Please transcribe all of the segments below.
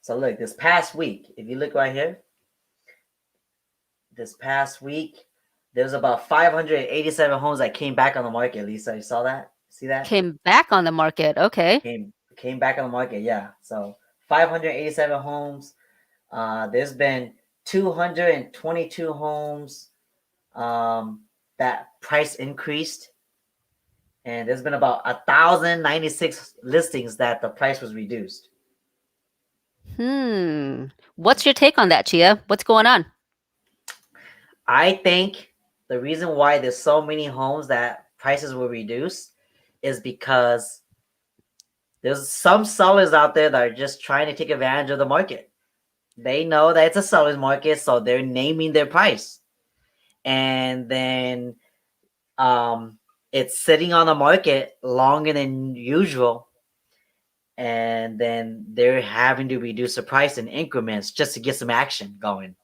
So look, this past week, if you look right here, this past week, there's about 587 homes that came back on the market. Lisa, you saw that? See that? Came back on the market. Okay. Came back on the market. Yeah. So 587 homes. There's been 222 homes that price increased, and there's been about 1,096 listings that the price was reduced. What's your take on that, Chia? What's going on? I think the reason why there's so many homes that prices were reduced is because there's some sellers out there that are just trying to take advantage of the market. They know that it's a seller's market, so they're naming their price. And then it's sitting on the market longer than usual. And then they're having to reduce the price in increments just to get some action going.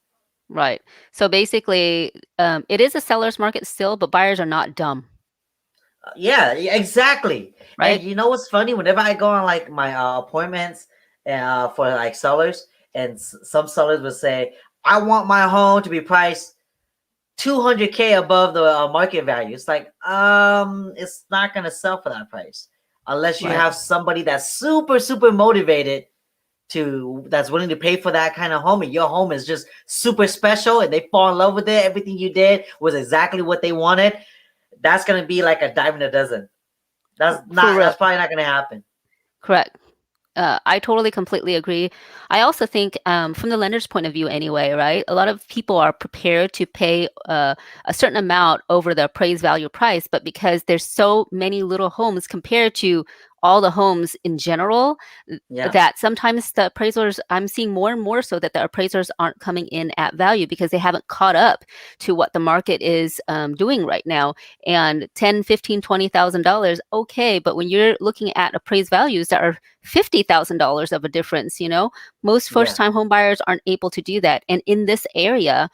Right. So basically, it is a seller's market still, but buyers are not dumb, Yeah, exactly. And right? you know what's funny? Whenever I go on like my appointments for like sellers, and some sellers would say, "I want my home to be priced 200K above the market value." It's like, it's not gonna sell for that price unless you Right. have somebody that's super motivated that's willing to pay for that kind of home, and your home is just super special, and they fall in love with it. Everything you did was exactly what they wanted. That's gonna be like a dime in a dozen. For real. That's probably not gonna happen. Correct. I totally completely agree. I also think, from the lender's point of view, anyway, right? A lot of people are prepared to pay a certain amount over the appraised value price, but because there's so many little homes compared to all the homes in general, Yeah, that sometimes the appraisers, I'm seeing more and more so that the appraisers aren't coming in at value because they haven't caught up to what the market is doing right now. And 10, 15, $20,000, okay, but when you're looking at appraised values that are $50,000 of a difference, most yeah, first-time home buyers aren't able to do that. And in this area,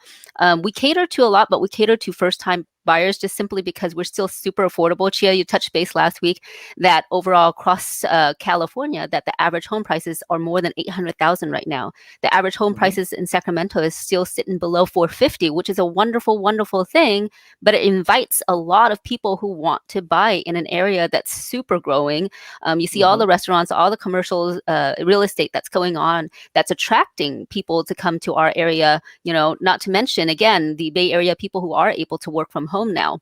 we cater to a lot, but we cater to first-time buyers just simply because we're still super affordable. Chia, you touched base last week that overall across California, that the average home prices are more than 800,000 right now. The average home hmm, prices in Sacramento is still sitting below 450, which is a wonderful, wonderful thing. But it invites a lot of people who want to buy in an area that's super growing. You see all hmm, the restaurants, all the commercials, real estate that's going on, that's attracting people to come to our area. Not to mention, again, the Bay Area people who are able to work from home now.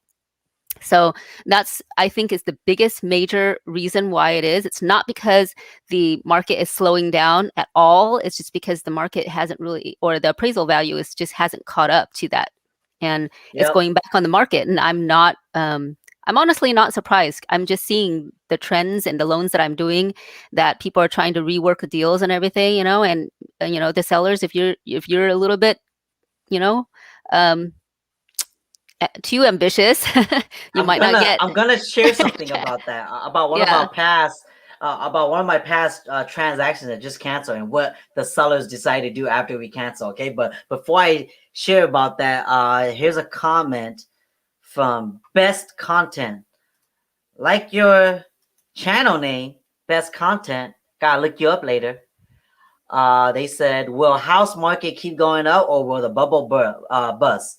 So that's, I think, is the biggest major reason why it is. It's not because the market is slowing down at all. It's just because the market hasn't really, or the appraisal value is just hasn't caught up to that. And it's yep, going back on the market. And I'm honestly not surprised. I'm just seeing the trends and the loans that I'm doing, that people are trying to rework the deals and everything, and the sellers, if you're a little bit, you know, um, too ambitious, you might not get. I'm gonna share something about that about one of Yeah. our past about one of my past transactions that just canceled and what the sellers decided to do after we cancel. Okay, but before I share about that, here's a comment from Best Content. Like your channel name, Best Content. Gotta look you up later. They said, will house market keep going up or will the bust?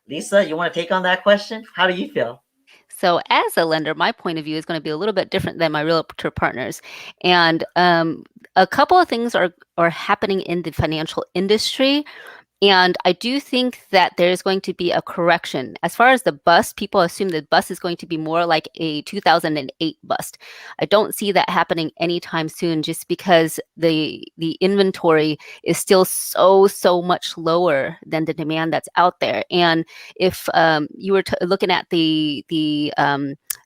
Lisa, you want to take on that question? How do you feel? So, as a lender, my point of view is going to be a little bit different than my realtor partners, and a couple of things are happening in the financial industry. And I do think that there's going to be a correction. As far as the bust, people assume the bust is going to be more like a 2008 bust. I don't see that happening anytime soon, just because the inventory is still so much lower than the demand that's out there. And if you were looking at the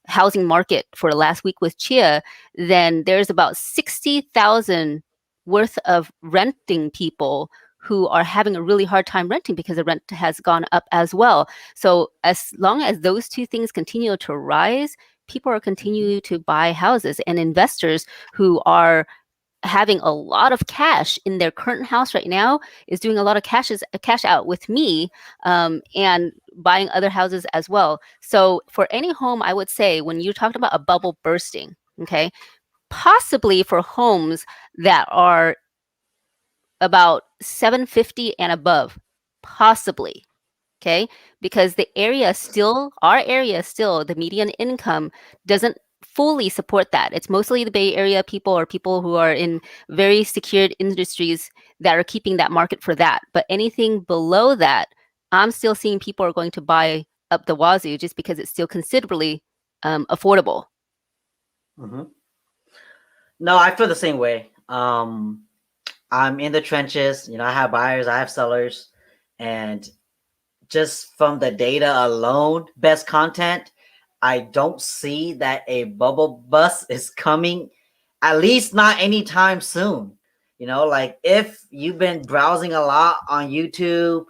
housing market for last week with Chia, then there's about 60,000 worth of renting people who are having a really hard time renting because the rent has gone up as well. So as long as those two things continue to rise, people are Mhm. continuing to buy houses, and investors who are having a lot of cash in their current house right now is doing a lot of cash out with me, and buying other houses as well. So for any home, I would say, when you're talking about a bubble bursting, okay, possibly for homes that are about 750 and above, possibly. Okay, because our area still, the median income doesn't fully support that. It's mostly the Bay Area people or people who are in very secured industries that are keeping that market for that. But anything below that, I'm still seeing people are going to buy up the wazoo just because it's still considerably affordable. Hmm. No, I feel the same way. I'm in the trenches. You know, I have buyers, I have sellers, and just from the data alone, best content, I don't see that a bubble bust is coming, at least not anytime soon. You know, like if you've been browsing a lot on YouTube,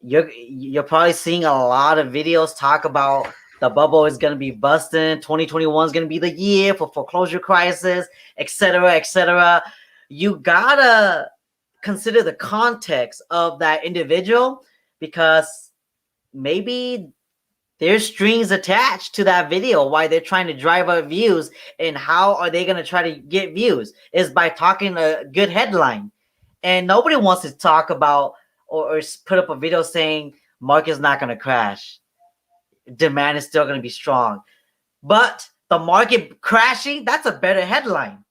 you're probably seeing a lot of videos talk about the bubble is going to be busting. 2021 is going to be the year for foreclosure crisis, etc., etc. You gotta consider the context of that individual because maybe there's strings attached to that video why they're trying to drive up views, and how are they going to try to get views is by talking a good headline, and nobody wants to talk about or put up a video saying market's not going to crash, demand is still going to be strong, but the market crashing, that's a better headline.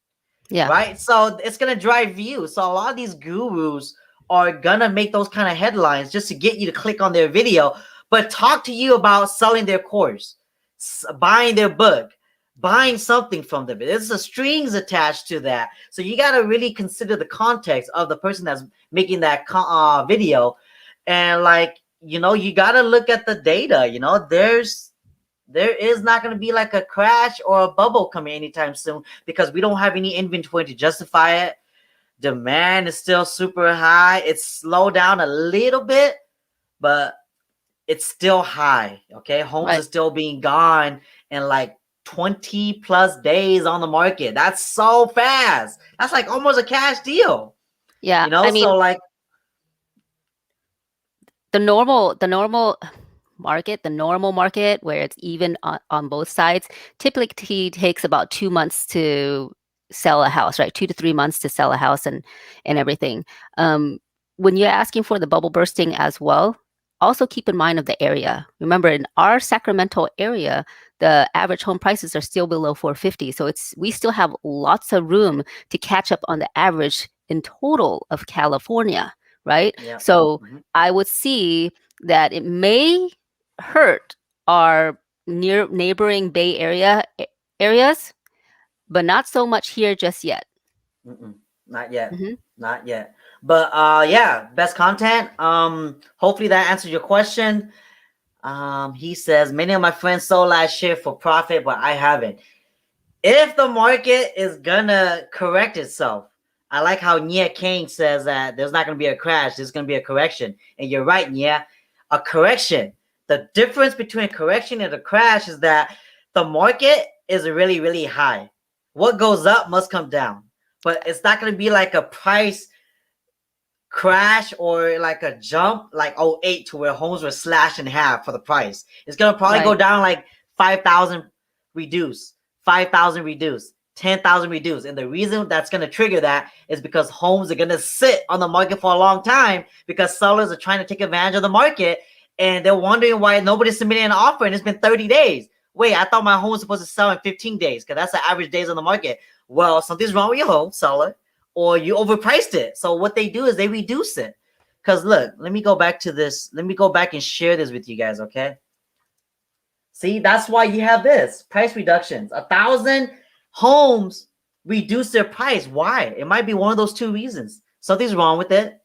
Yeah. Right? So it's gonna drive views. So a lot of these gurus are gonna make those kind of headlines just to get you to click on their video, but talk to you about selling their course, buying their book, buying something from them. There's the strings attached to that. So you gotta really consider the context of the person that's making that video, and like you gotta look at the data. There is not going to be like a crash or a bubble coming anytime soon because we don't have any inventory to justify it. Demand is still super high. It's slowed down a little bit, but it's still high. Okay. Homes Right. are still being gone in like 20 plus days on the market. That's so fast. That's like almost a cash deal. Yeah. I mean, So like, the normal market where it's even on both sides typically takes about 2 months to sell a house, right? 2 to 3 months to sell a house and everything. When you're asking for the bubble bursting as well, also keep in mind of the area. Remember, in our Sacramento area, the average home prices are still below 450. So we still have lots of room to catch up on the average in total of California, right? yeah. So Mhm. I would see that it may hurt our near neighboring Bay Area areas, but not so much here just yet. Mm-mm. Not yet. Hmm. Not yet. But yeah, best content. Hopefully that answered your question. He says many of my friends sold last year for profit, but I haven't. If the market is gonna correct itself, I like how Nia Kane says that there's not gonna be a crash, there's gonna be a correction. And you're right, Nia. A correction. The difference between a correction and a crash is that the market is really, really high. What goes up must come down. But it's not gonna be like a price crash or like a jump like '08 to where homes were slashed in half for the price. It's gonna probably go Right. down like 5,000 reduce, 5,000 reduce, 10,000 reduce. And the reason that's gonna trigger that is because homes are gonna sit on the market for a long time because sellers are trying to take advantage of the market, and they're wondering why nobody's submitting an offer and it's been 30 days. Wait, I thought my home was supposed to sell in 15 days because that's the average days on the market. Well, something's wrong with your home, seller, or you overpriced it. So what they do is they reduce it. Because look, let me go back to this. Let me go back and share this with you guys, okay? See, that's why you have this price reductions. 1,000 homes reduce their price. Why? It might be one of those two reasons. Something's wrong with it,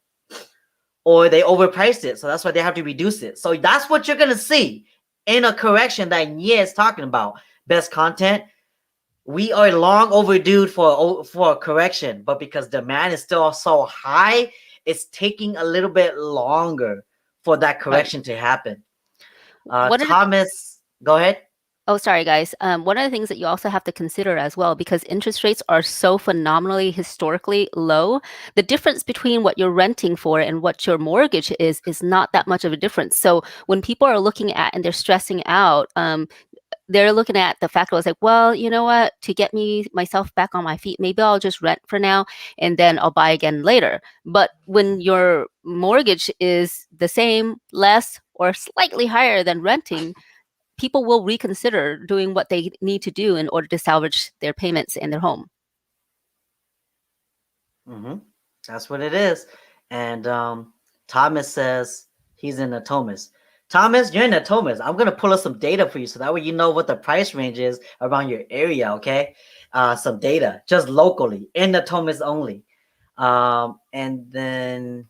or they overpriced it. So that's why they have to reduce it. So that's what you're gonna see in a correction that Nye is talking about. Best content. We are long overdue for a correction, but because demand is still so high, it's taking a little bit longer for that Right. correction to happen. One of the Thomas, go ahead. Oh, sorry, guys. One of the things that you also have to consider as well, because interest rates are so phenomenally historically low, the difference between what you're renting for and what your mortgage is not that much of a difference. So when people are looking at and they're stressing out, they're looking at the fact was like, well, you know what, to get me myself back on my feet, maybe I'll just rent for now and then I'll buy again later. But when your mortgage is the same, less, or slightly higher than renting, people will reconsider doing what they need to do in order to salvage their payments in their home. Mm-hmm. That's what it is. And Thomas says he's in Natomas. Thomas, you're in Natomas. I'm gonna pull up some data for you so that way you know what the price range is around your area. Okay, some data just locally in Natomas only. And then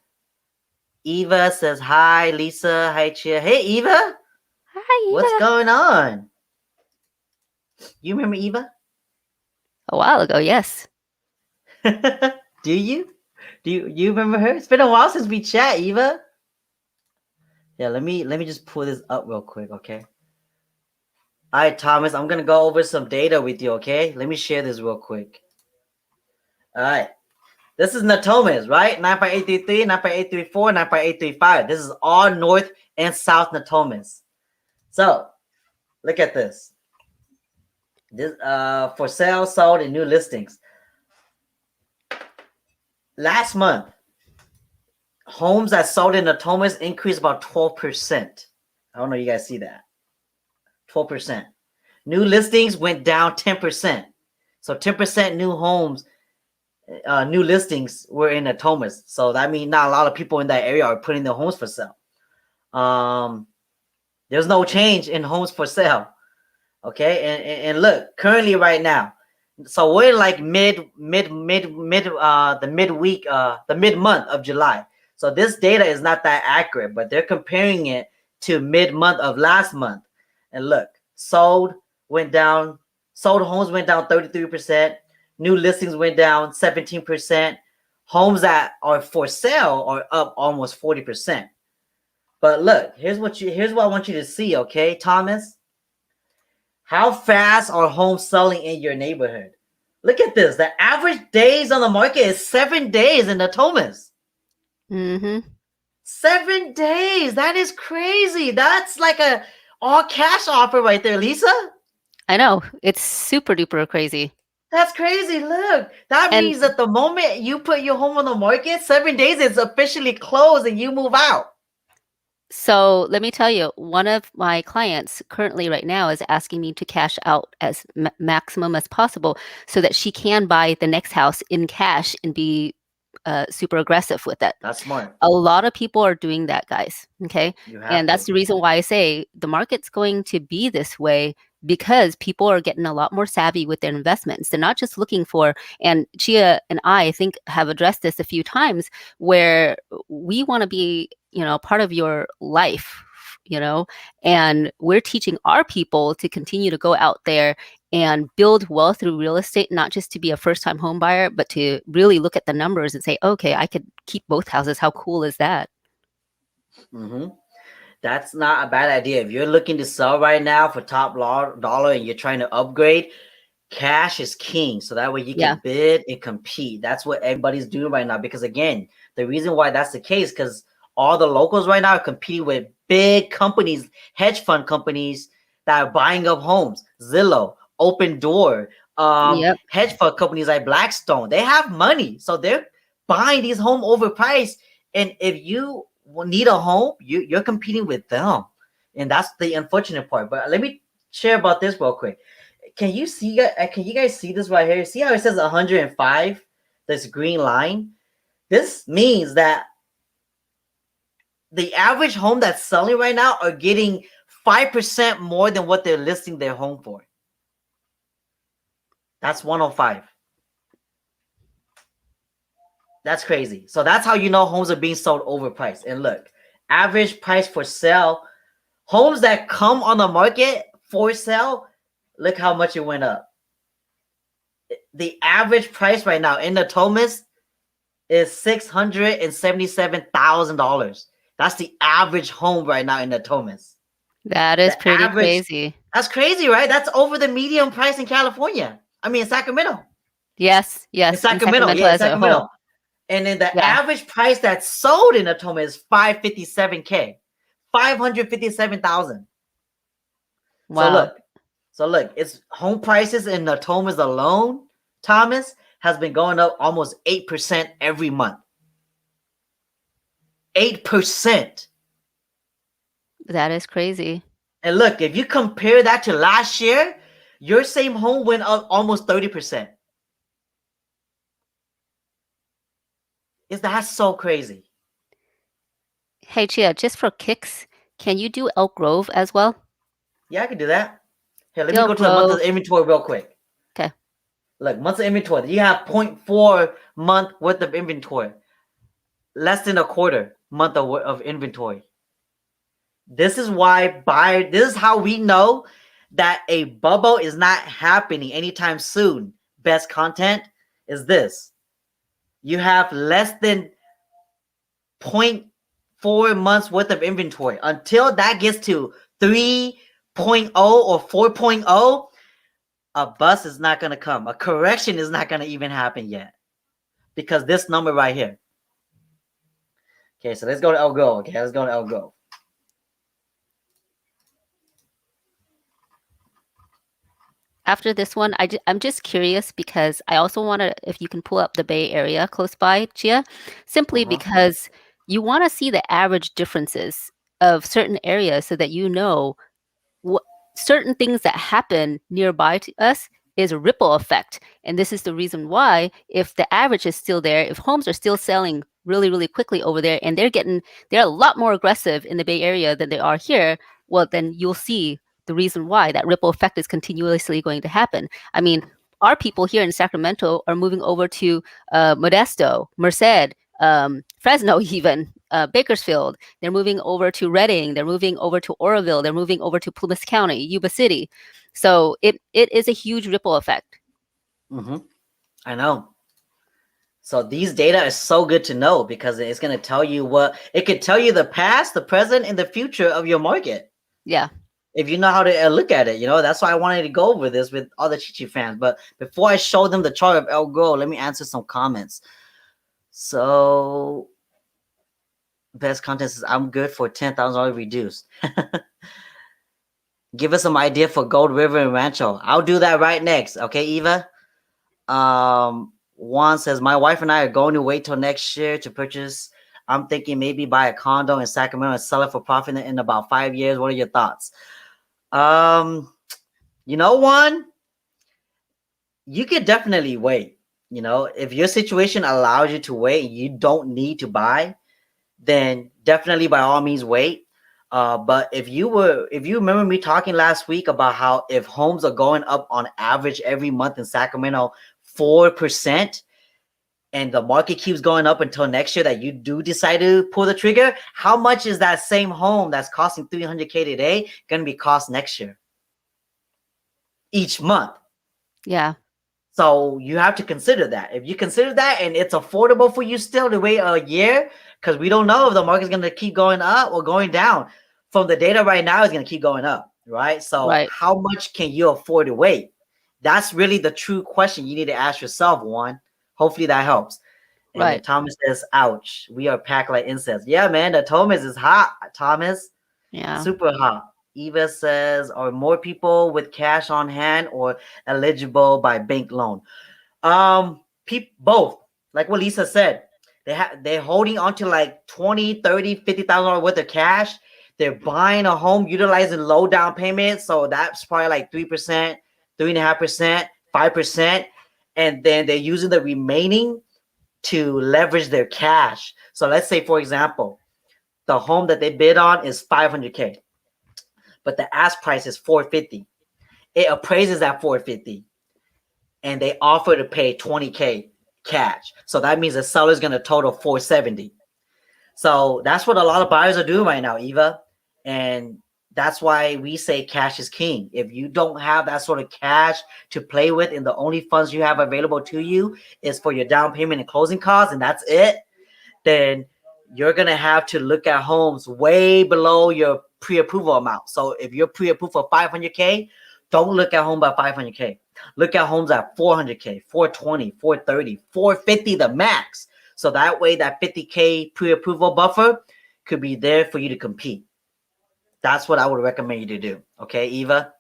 Eva says hi, Lisa. Hi, Chia. Hey, Eva. Hi, What's Eva. going on? You remember Eva? A while ago, yes. Do you? Do you remember her? It's been a while since we chat, Eva. Yeah, let me just pull this up real quick, okay? All right, Thomas, I'm gonna go over some data with you, okay? Let me share this real quick. All right. This is Natomas, right? 9.833, 9.834, 9.835. This is all North and South Natomas. So look at this. This for sale, sold, and new listings. Last month, homes that sold in Natomas increased about 12%. I don't know if you guys see that. 12%. New listings went down 10%. So 10% new homes, new listings were in Natomas. So that means not a lot of people in that area are putting their homes for sale. There's no change in homes for sale. Okay, and look, currently right now, so we're like the midweek, the mid-month of July. So this data is not that accurate, but they're comparing it to mid-month of last month. And look, sold homes went down 33%, new listings went down 17%, homes that are for sale are up almost 40%. But look, here's what I want you to see, okay, Thomas? How fast are homes selling in your neighborhood? Look at this. The average days on the market is 7 days in Natomas. Mm-hmm. 7 days. That is crazy. That's like a all cash offer right there, Lisa. I know. It's super duper crazy. That's crazy. Look, that And means that the moment you put your home on the market, 7 days it's officially closed and you move out. so let me tell you, one of my clients currently right now is asking me to cash out as maximum as possible so that she can buy the next house in cash and be super aggressive with it. That's smart. A lot of people are doing that, guys. Okay. You have And that's to. the reason why I say the market's going to be this way because people are getting a lot more savvy with their investments. They're not just looking for, and Chia and I think have addressed this a few times, where we want to be, part of your life, and we're teaching our people to continue to go out there and build wealth through real estate, not just to be a first-time home buyer, but to really look at the numbers and say, okay, I could keep both houses. How cool is that? Mm-hmm. That's not a bad idea. If you're looking to sell right now for top dollar and you're trying to upgrade, cash is king. So that way you Yeah. can bid and compete. That's what everybody's doing right now. Because again, the reason why that's the case, because all the locals right now are competing with big companies, hedge fund companies that are buying up homes. Zillow, Open Door, Yep. hedge fund companies like Blackstone. They have money. So they're buying these home overpriced. And if you need a home, you're competing with them. And that's the unfortunate part. But let me share about this real quick. Can you guys see this right here? See how it says 105? This green line. This means that the average home that's selling right now are getting 5% more than what they're listing their home for. That's 105. That's crazy. So that's how you know homes are being sold overpriced. And look, average price for sale, homes that come on the market for sale, look how much it went up. The average price right now in the Natomas is $677,000. That's the average home right now in the Natomas. That is The pretty average, crazy. that's crazy, right? That's over the median price in California. I mean, in Sacramento. Yes. In Yes. In Sacramento, Sacramento yeah, in as a whole. Sacramento. And then the Yeah. average price that's sold in Natoma is $557K, $557,000. So Wow. look, So look, it's home prices in the Thomas alone, Thomas, has been going up almost 8% every month. 8%. That is crazy. And look, if you compare that to last year, your same home went up almost 30%. Is that so crazy? Hey, Chia, just for kicks, can you do Elk Grove as well? Yeah, I can do that. Here, let Do me Elk go to the month of Grove. inventory real quick. Okay. Look, months of inventory. You have 0.4 month worth of inventory. Less than a quarter month of inventory. This is why this is how we know that a bubble is not happening anytime soon. Best content is this. You have less than zero point 0.4 months worth of inventory. Until that gets to 3.0 or 4.0, a bust is not going to come. A correction is not going to even happen yet because this number right here. Okay, so let's go to Elgo. Okay, let's go to Elgo. After this one, I'm just curious because I also want to, if you can pull up the Bay Area close by, Chia, simply Uh-huh. because you want to see the average differences of certain areas so that you know what certain things that happen nearby to us is a ripple effect. And this is the reason why, if the average is still there, if homes are still selling really, really quickly over there and they're a lot more aggressive in the Bay Area than they are here, well, then you'll see the reason why that ripple effect is continuously going to happen. I mean, our people here in Sacramento are moving over to Modesto, Merced, Fresno, even Bakersfield. They're moving over to Redding. They're moving over to Oroville. They're moving over to Plymouth County, Yuba City. So it is a huge ripple effect. Mm-hmm. I know. So these data is so good to know because it's going to tell you it could tell you the past, the present, and the future of your market. Yeah. If you know how to look at it, that's why I wanted to go over this with all the Chichi fans. But before I show them the chart of El Go, let me answer some comments. So best content is I'm good for $10,000 reduced. Give us some idea for Gold River and Rancho. I'll do that right next. Okay, Eva? Juan says, my wife and I are going to wait till next year to purchase. I'm thinking maybe buy a condo in Sacramento and sell it for profit in about 5 years. What are your thoughts? Juan, you could definitely wait. If your situation allows you to wait, you don't need to buy, then definitely by all means wait. But if you remember me talking last week about how if homes are going up on average every month in Sacramento 4%, and the market keeps going up until next year that you do decide to pull the trigger, how much is that same home that's costing $300K today going to be cost next year? Each month. Yeah. So you have to consider that. If you consider that and it's affordable for you still to wait a year, because we don't know if the market's going to keep going up or going down. From the data right now, it's going to keep going up, right? So Right. how much can you afford to wait? That's really the true question you need to ask yourself, Juan. Hopefully that helps. And then Right. Thomas says, ouch, we are packed like incense. Yeah, man, the Thomas is hot, Thomas. Yeah. Super hot. Eva says, are more people with cash on hand or eligible by bank loan? Both. Like what Lisa said, they're holding on to like 20, 30, $50,000 worth of cash. They're buying a home utilizing low down payment. So that's probably like 3%, 3.5%, 5%. And then they're using the remaining to leverage their cash. So let's say, for example, the home that they bid on is 500K, but the ask price is 450. It appraises at 450, and they offer to pay 20K cash. So that means the seller's going to total 470. So that's what a lot of buyers are doing right now, Eva. And that's why we say cash is king. If you don't have that sort of cash to play with and the only funds you have available to you is for your down payment and closing costs, and that's it, then you're going to have to look at homes way below your pre-approval amount. So if you're pre-approved for 500K, don't look at home by 500K. Look at homes at 400K, 420, 430, 450 the max. So that way that 50K pre-approval buffer could be there for you to compete. That's what I would recommend you to do. Okay, Eva?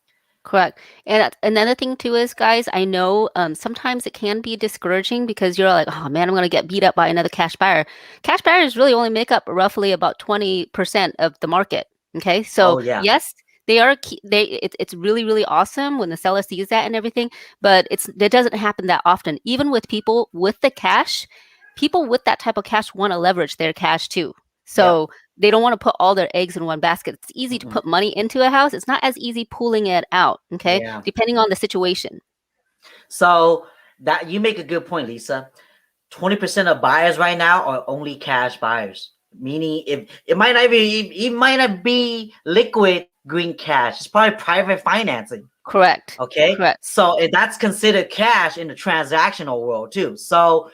Correct. And another thing too is, guys, I know sometimes it can be discouraging because you're like, oh man, I'm going to get beat up by another cash buyer. Cash buyers really only make up roughly about 20% of the market. Okay. So Oh yeah. yes, they are, it's really, really awesome when the seller sees that and everything, but it doesn't happen that often. Even with people with the cash, people with that type of cash want to leverage their cash too. Yep. So they don't want to put all their eggs in one basket. It's easy to Mm-mm. put money into a house. It's not as easy pulling it out, okay? Yeah. Depending on the situation. So that you make a good point, Lisa. 20% of buyers right now are only cash buyers. Meaning if it might not be liquid green cash. It's probably private financing. Correct. Okay. Correct. So if that's considered cash in the transactional world too. So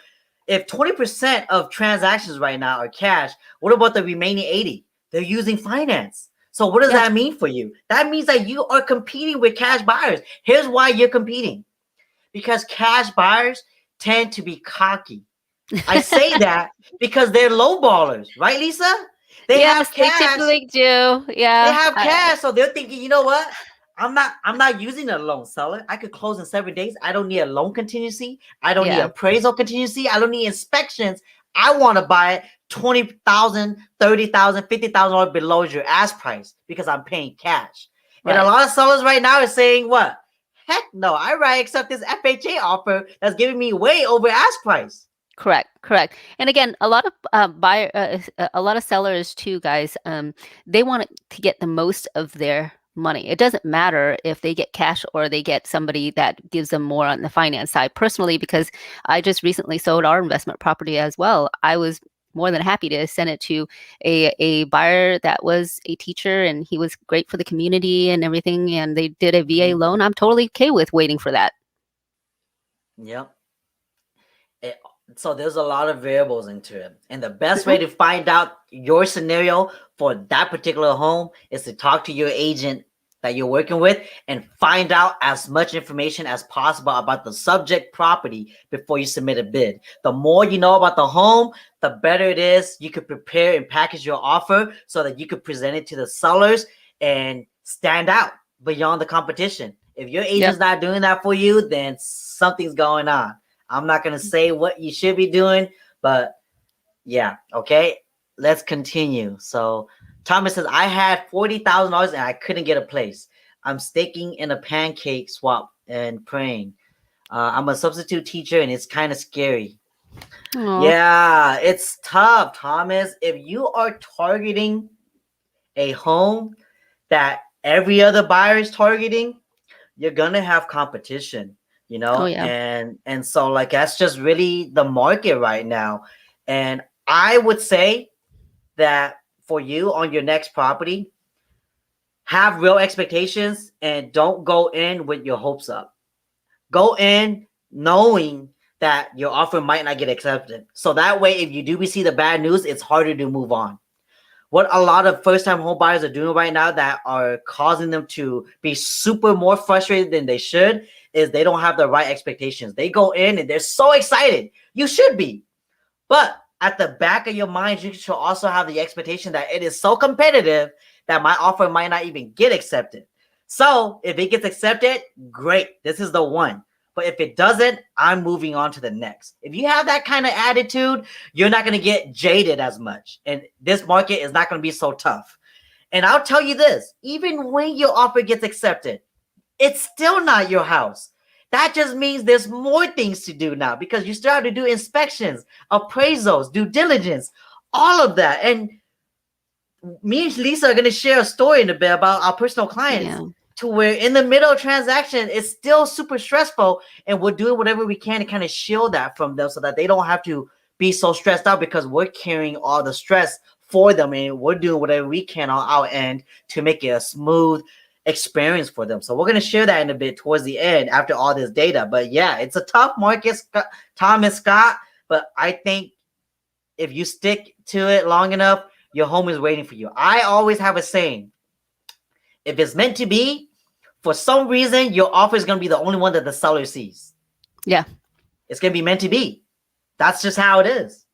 if 20% of transactions right now are cash, what about the remaining 80? They're using finance. So what does Yeah. that mean for you? That means that you are competing with cash buyers. Here's why you're competing. Because cash buyers tend to be cocky. I say that because they're low ballers, right, Lisa? They Yes, have they cash. typically do. They Yeah. have cash, so they're thinking, you know what? I'm not using a loan seller. I could close in 7 days. I don't need a loan contingency. I don't need Yeah. appraisal contingency. I don't need inspections. I want to buy it 20,000, 30,000, 50,000 dollars below your ask price because I'm paying cash. And a Right. lot of sellers right now are saying what? Heck no, I rather accept this FHA offer that's giving me way over ask price. Correct, correct. And again, a lot of a lot of sellers too, guys. They want to get the most of their money. It doesn't matter if they get cash or they get somebody that gives them more on the finance side. Personally, because I just recently sold our investment property as well, I was more than happy to send it to a buyer that was a teacher and he was great for the community and everything. And they did a VA loan. I'm totally okay with waiting for that. Yep. It, so there's a lot of variables into it. And the best Mhm. way to find out your scenario for that particular home is to talk to your agent that you're working with and find out as much information as possible about the subject property before you submit a bid. The more you know about the home, the better it is. You could prepare and package your offer so that you could present it to the sellers and stand out beyond the competition. If your Yep. agent's not doing that for you, then something's going on. I'm not going to say what you should be doing, but yeah, okay. Let's continue. So Thomas says, I had $40,000 and I couldn't get a place. I'm staking in a pancake swap and praying. I'm a substitute teacher and it's kind of scary. Oh, Yeah, it's tough, Thomas. If you are targeting a home that every other buyer is targeting, you're gonna have competition, oh yeah. and so like that's just really the market right now. And I would say that for you on your next property, have real expectations and don't go in with your hopes up. Go in knowing that your offer might not get accepted. So that way, if you do receive the bad news, it's harder to move on. What a lot of first-time home buyers are doing right now that are causing them to be super more frustrated than they should is they don't have the right expectations. They go in and they're so excited. You should be. But at the back of your mind, you should also have the expectation that it is so competitive that my offer might not even get accepted. So if it gets accepted, great. This is the one. But if it doesn't, I'm moving on to the next. If you have that kind of attitude, you're not going to get jaded as much. And this market is not going to be so tough. And I'll tell you this, even when your offer gets accepted, it's still not your house. That just means there's more things to do now because you still have to do inspections, appraisals, due diligence, all of that. And me and Lisa are going to share a story in a bit about our personal clients Yeah. to where in the middle of transaction, it's still super stressful. And we're doing whatever we can to kind of shield that from them so that they don't have to be so stressed out because we're carrying all the stress for them and we're doing whatever we can on our end to make it a smooth experience for them. So we're going to share that in a bit towards the end after all this data. But yeah, it's a tough market, Tom and Scott. But I think if you stick to it long enough, your home is waiting for you. I always have a saying, if it's meant to be, for some reason, your offer is going to be the only one that the seller sees. Yeah. It's going to be meant to be. That's just how it is.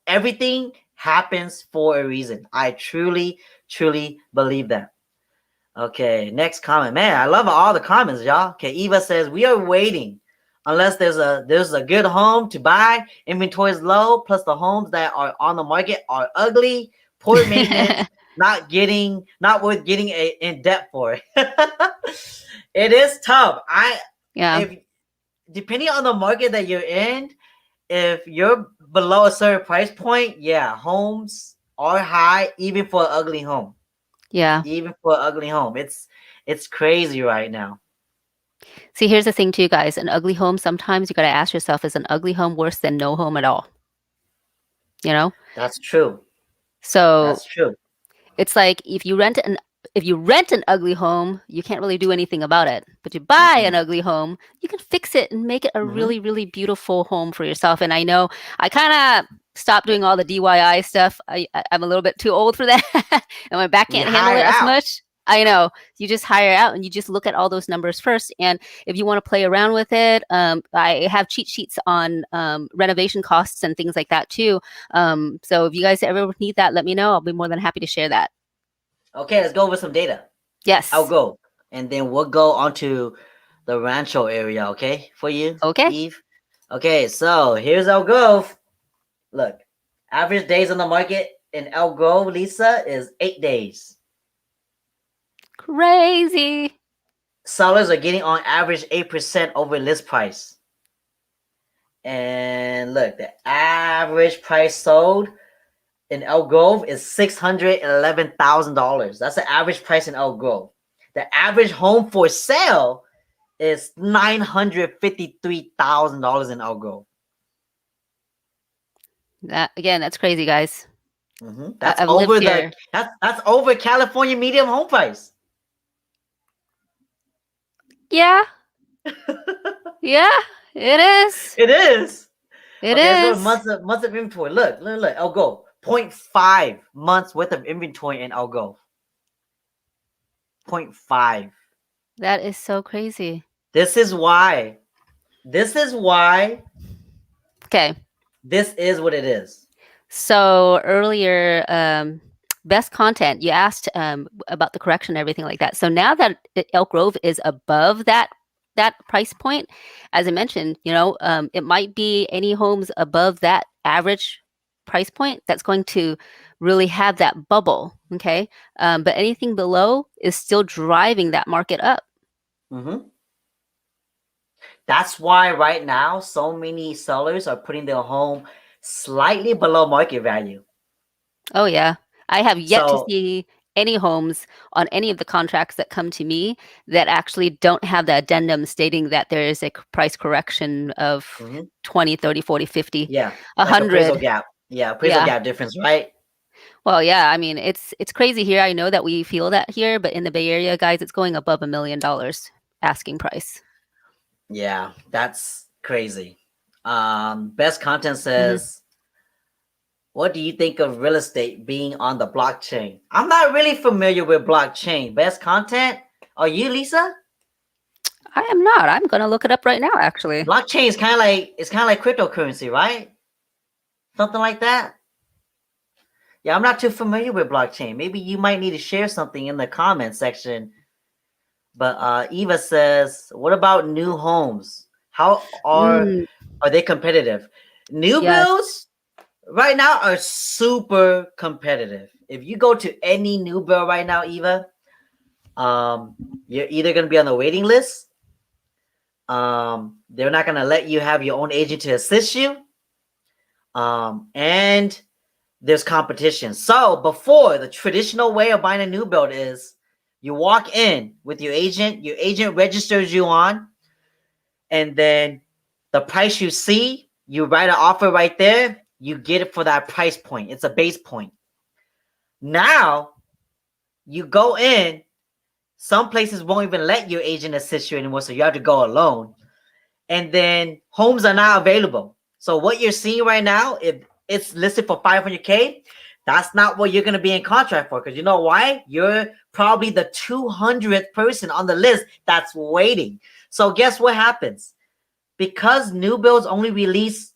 Everything happens for a reason. I truly, truly believe that. Okay, next comment. Man, I love all the comments, y'all. Okay, Eva says we are waiting unless there's a good home to buy. Inventory is low, plus the homes that are on the market are ugly, poor maintenance, not worth getting in debt for. It is tough. Yeah. If depending on the market that you're in, if you're below a certain price point, yeah, homes are high even for an ugly home. Yeah. Even for an ugly home. It's crazy right now. See, here's the thing too, guys. An ugly home, sometimes you got to ask yourself, is an ugly home worse than no home at all? You know? That's true. So That's true. it's like if you rent an ugly home, you can't really do anything about it. But you buy an Mm-mm. ugly home, you can fix it and make it a Mm-hmm. really, really beautiful home for yourself. And I know I kind of stopped doing all the DIY stuff. I'm a little bit too old for that, and my back You can't handle hire it as out. much. I know. You just hire out and you just look at all those numbers first. And if you want to play around with it, I have cheat sheets on renovation costs and things like that too. So if you guys ever need that, let me know. I'll be more than happy to share that. Okay, let's go over some data. I'll Yes. go. And then we'll go onto the Rancho area, okay? For you, Okay. Eve. Okay, so here's Elk Grove. Look, average days on the market in Elk Grove, Lisa, is 8 days. Crazy. Sellers are getting on average 8% over list price. And look, the average price sold in Elk Grove is $611,000. That's the average price in Elk Grove. The average home for sale is $953,000 in Elk Grove. That again, that's crazy, guys. That's I've lived over here. that's over California medium home price. Yeah. Yeah. It is. It is. It Okay, let's go to is. months of inventory. Look. Elk Grove. 0.5 months worth of inventory in Elk Grove. 0.5. That is so crazy. This is why. This is why Okay. this is what it is. So earlier, best content, you asked about the correction and everything like that. So now that Elk Grove is above that price point, as I mentioned, it might be any homes above that average price point that's going to really have that bubble. Okay, but anything below is still driving that market up. Mm-hmm. That's why right now so many sellers are putting their home slightly below market value. Oh yeah. I have yet to So see any homes on any of the contracts that come to me that actually don't have the addendum stating that there is a price correction of mhm, 20, 30, 40, 50, yeah, like appraisal 100. gap. Yeah, appraisal Yeah. gap difference, right? Well, yeah, I mean, it's crazy here. I know that we feel that here, but in the Bay Area, guys, it's going above $1 million asking price. Yeah, that's crazy. Best content Mhm. says, what do you think of real estate being on the blockchain? I'm not really familiar with blockchain. Best content? Are you, Lisa? I am not. I'm going to look it up right now, actually. Blockchain is kind of like cryptocurrency, right? Something like that. Yeah, I'm not too familiar with blockchain. Maybe you might need to share something in the comment section. But Eva says, what about new homes? How Mm, are they competitive? New yes. builds right now are super competitive. If you go to any new build right now, Eva, um, you're either gonna be on the waiting list. They're not gonna let you have your own agent to assist you. And there's competition. So before, the traditional way of buying a new build is you walk in with your agent registers you on, and then the price you see, you write an offer right there, you get it for that price point. It's a base point. Now you go in, some places won't even let your agent assist you anymore, so you have to go alone. And then homes are not available. So what you're seeing right now, if it's listed for 500K, that's not what you're going to be in contract for. Because you know why? You're probably the 200th person on the list that's waiting. So guess what happens? Because new builds only release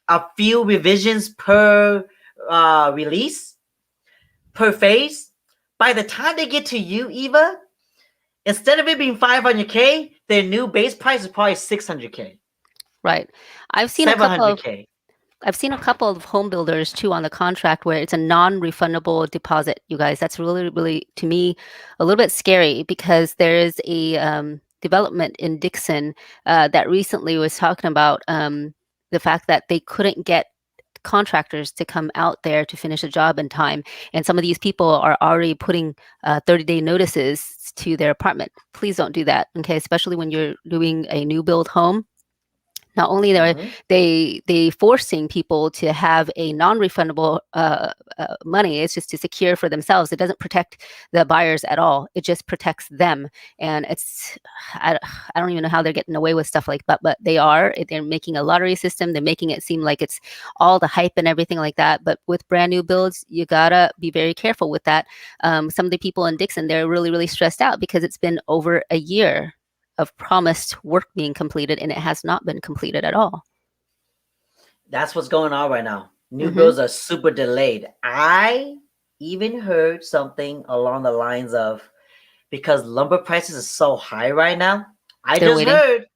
a few revisions per release, per phase, by the time they get to you, Eva, Instead of it being 500K, their new base price is probably 600K, Right. I've seen a couple of 700K. home builders too on the contract where it's a non-refundable deposit. You guys, that's really, really to me a little bit scary because there is a development in Dixon that recently was talking about the fact that they couldn't get contractors to come out there to finish a job in time, and some of these people are already putting 30-day notices to their apartment. Please don't do that, okay? Especially when you're doing a new build home. Not only are Mhm. they forcing people to have a non-refundable money, it's just to secure for themselves. It doesn't protect the buyers at all. It just protects them. And it's I don't even know how they're getting away with stuff like that, but they are. They're making a lottery system. They're making it seem like it's all the hype and everything like that. But with brand new builds, you gotta be very careful with that. Some of the people in Dixon, they're really, really stressed out because it's been over a year of promised work being completed and it has not been completed at all. That's what's going on right now. New Mm-hmm. builds are super delayed. I even heard something along the lines of because lumber prices are so high right now. I They're just waiting. heard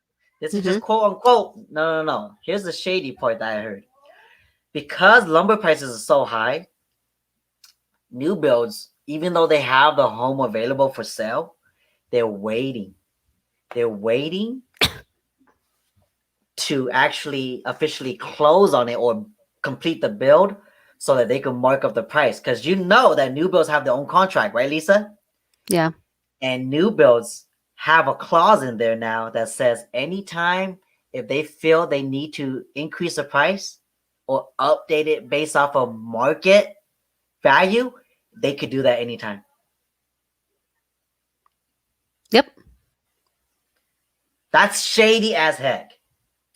this is Mm-hmm. just quote unquote. No. Here's the shady part that I heard. Because lumber prices are so high, new builds, even though they have the home available for sale, they're waiting. They're waiting to actually officially close on it or complete the build so that they can mark up the price. Because you know that new builds have their own contract, right, Lisa? Yeah. And new builds have a clause in there now that says anytime if they feel they need to increase the price or update it based off of market value, they could do that anytime. Yep. That's shady as heck.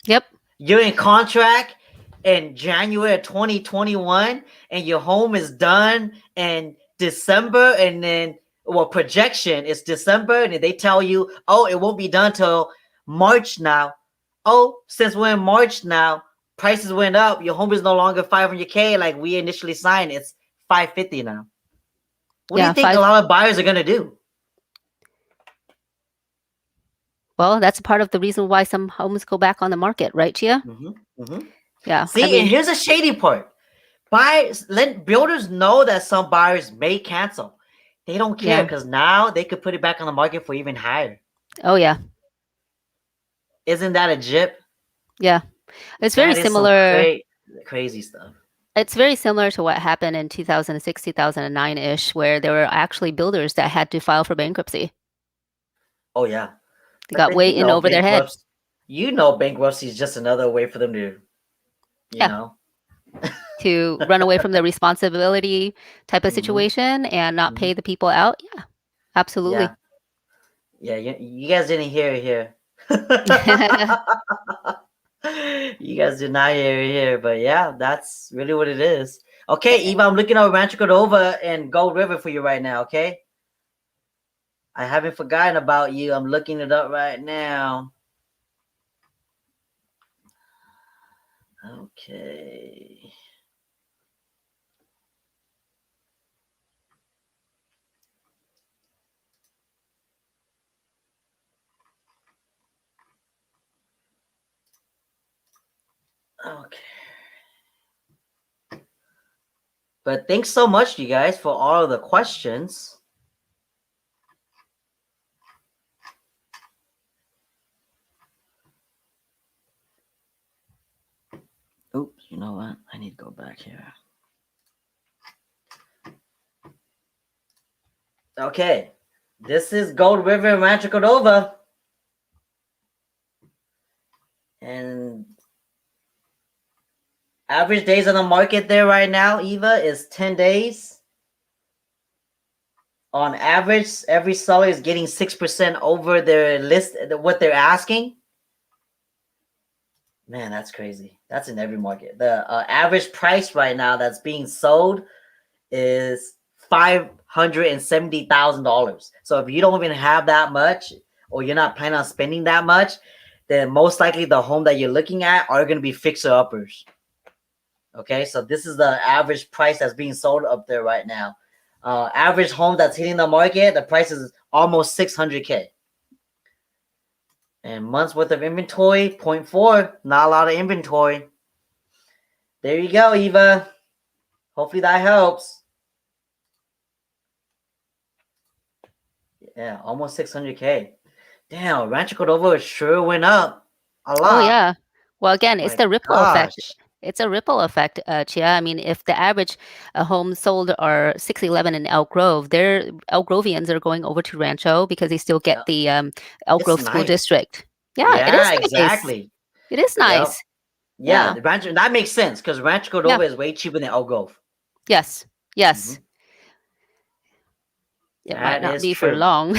Yep. You're in contract in January of 2021 and your home is done in December, and then projection is December, and they tell you, oh, it won't be done till March now. Oh, since we're in March now, prices went up. Your home is no longer 500K like we initially signed. It's 550 now. What do you Yeah. think a lot of buyers are gonna do? Well, that's part of the reason why some homes go back on the market, right, Chia? Yeah. I See, and mean, here's the shady part. Let builders know that some buyers may cancel. They don't care yeah. because now they could put it back on the market for even higher. Oh, yeah. Isn't that a jip? Yeah. It's very That is some similar. crazy stuff. It's very similar to what happened in 2006, 2009-ish, where there were actually builders that had to file for bankruptcy. Oh yeah, They but got then way in over their head. bankruptcy is just another way for them to, you Yeah. know. To run away from the responsibility type of hmm situation and not hmm pay the people out. Yeah. Absolutely. Yeah, yeah. You guys didn't hear it here. You guys did not hear it here, but yeah, that's really what it is. Okay, Eva, I'm looking up Rancho Cordova and Gold River for you right now. Okay, I haven't forgotten about you. I'm looking it up right now. Okay. Okay. But thanks so much, you guys, for all of the questions. Oops, you know what? I need to go back here. Okay. This is Gold River and Rancho Cordova. And average days on the market there right now, Eva, is 10 days. On average, every seller is getting 6% over their list, what they're asking. Man, that's crazy. That's in every market. The average price right now that's being sold is $570,000. So if you don't even have that much, or you're not planning on spending that much, then most likely the home that you're looking at are going to be fixer uppers. Okay, so this is the average price that's being sold up there right now. Average home that's hitting the market, the price is almost 600K. And months worth of inventory, 0.4. Not a lot of inventory. There you go, Eva. Hopefully that helps. Yeah, almost 600K. Damn, Rancho Cordova sure went up a Oh lot. yeah. Well, again, it's My the ripple effect. gosh. It's a ripple effect, Chia. I mean, if the average homes sold are 611 in Elk Grove, their Elk Grovians are going over to Rancho because they still get Yeah, the Elk it's Grove School nice. District. Yeah, it is Yeah, nice. exactly. It is Yep. nice. Yeah, Yeah. the Rancho, that makes sense because Rancho Yeah. Cordova is way cheaper than Elk Grove. Yes. Hmm. Yes. It might That not is be for true. long.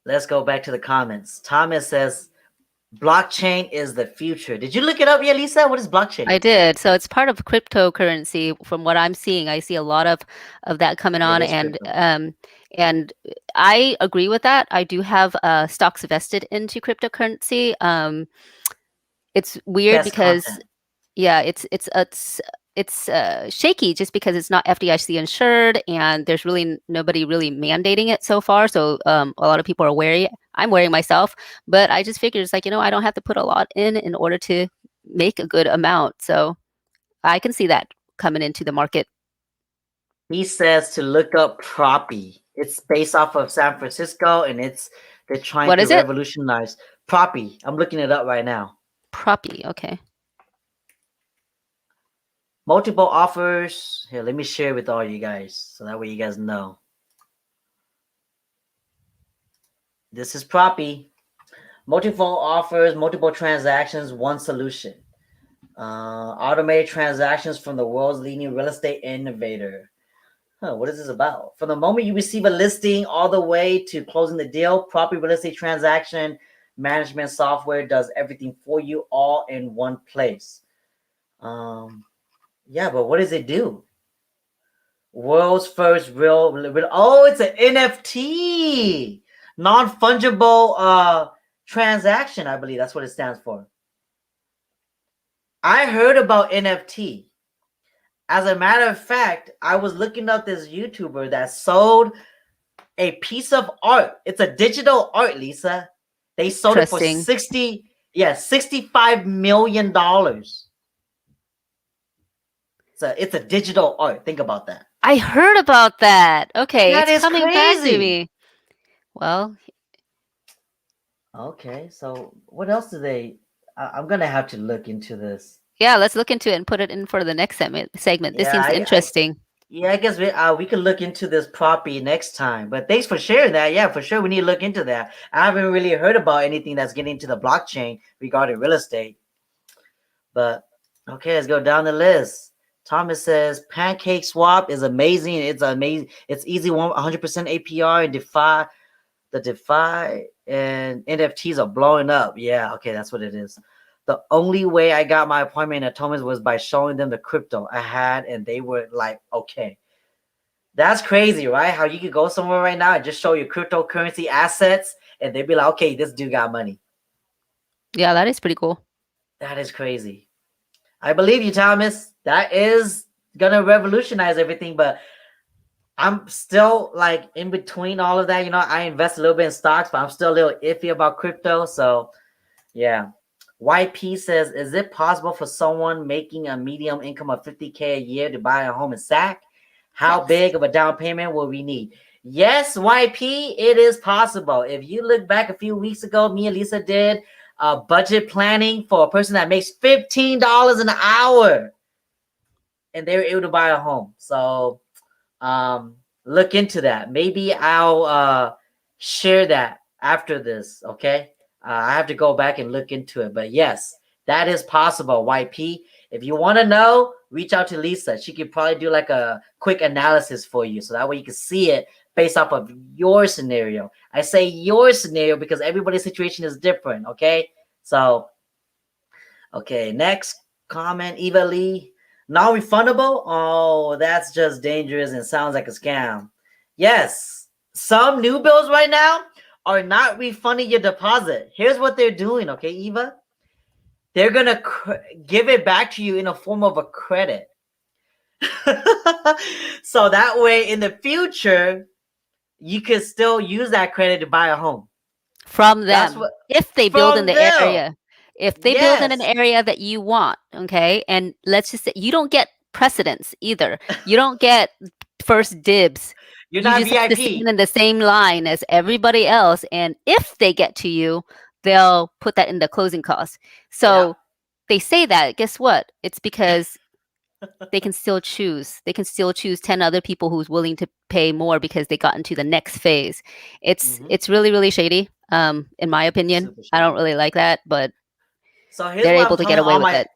Let's go back to the comments. Thomas says blockchain is the future. Did you look it up yet, Lisa? What is blockchain? I did. So it's part of cryptocurrency from what I'm seeing. I see a lot of that coming It on is crypto. and I agree with that. I do have stocks vested into cryptocurrency. It's weird Best because content. yeah, it's shaky just because it's not FDIC insured and there's really nobody really mandating it so far. So a lot of people are wary. I'm wary myself, but I just figured it's like, I don't have to put a lot in order to make a good amount. So I can see that coming into the market. He says to look up Proppy. It's based off of San Francisco, and they're trying What to is it? revolutionize Proppy. I'm looking it up right now. Proppy. Okay. Multiple offers. Here, let me share with all you guys so that way you guys know. This is Proppy. Multiple offers, multiple transactions, one solution. Automated transactions from the world's leading real estate innovator. What is this about? From the moment you receive a listing all the way to closing the deal, property real estate transaction management software does everything for you all in one place. Yeah, but what does it do? World's first real oh, it's an NFT. Non-fungible transaction, I believe that's what it stands for. I heard about NFT. As a matter of fact, I was looking up this YouTuber that sold a piece of art. It's a digital art, Lisa. They sold it for Interesting. $65 million. So it's a digital art. Think about that. I heard about that. Okay, That it's is coming back to crazy. me. Well, Okay, so what else do they? I'm gonna have to look into this. yeah, let's look into it and put it in for the next segment. This Yeah, seems interesting. yeah, I guess we could look into this property next time. But thanks for sharing that. Yeah, for sure, we need to look into that. I haven't really heard about anything that's getting into the blockchain regarding real estate. But okay, let's go down the list. Thomas says Pancake Swap is amazing. It's amazing. It's easy 100% APR and DeFi and NFTs are blowing up. Yeah, okay, that's what it is. The only way I got my appointment at Thomas was by showing them the crypto I had, and they were like, okay. That's crazy, right? How you could go somewhere right now and just show your cryptocurrency assets, and they'd be like, okay, this dude got money. Yeah, that is pretty cool. That is crazy. I believe you, Thomas. That is gonna revolutionize everything, but I'm still like in between all of that. I invest a little bit in stocks, but I'm still a little iffy about crypto. So yeah. YP says, is it possible for someone making a medium income of 50K a year to buy a home in Sac? How Yes. big of a down payment will we need? Yes, YP, it is possible. If you look back a few weeks ago, me and Lisa did budget planning for a person that makes $15 an hour, and they were able to buy a home. So look into that. Maybe I'll share that after this. Okay, I have to go back and look into it, but yes, that is possible. YP, if you want to know, reach out to Lisa. She could probably do like a quick analysis for you, so that way you can see it based off of your scenario. I say your scenario because everybody's situation is different. Okay, so okay, next comment, Eva Lee. Non-refundable? Oh, that's just dangerous and sounds like a scam. Yes, some new bills right now are not refunding your deposit. Here's what they're doing, okay, Eva? They're going to give it back to you in a form of a credit. So that way in the future, you can still use that credit to buy a home. From That's them what if they build in from the them. area. If they build in an Yes. area that you want, okay? And let's just say you don't get precedence either. You don't get first dibs. You're You not just have to stand VIP. in the same line as everybody else. And if they get to you, they'll put that in the closing costs. Yeah. So they say that. Guess what? It's because they can still choose. They can still choose 10 other people who's willing to pay more because they got into the next phase. Hmm. It's really, really shady, in my opinion. Super I don't shady. really like that, but So here's they're what I'm able to get telling away all with my it.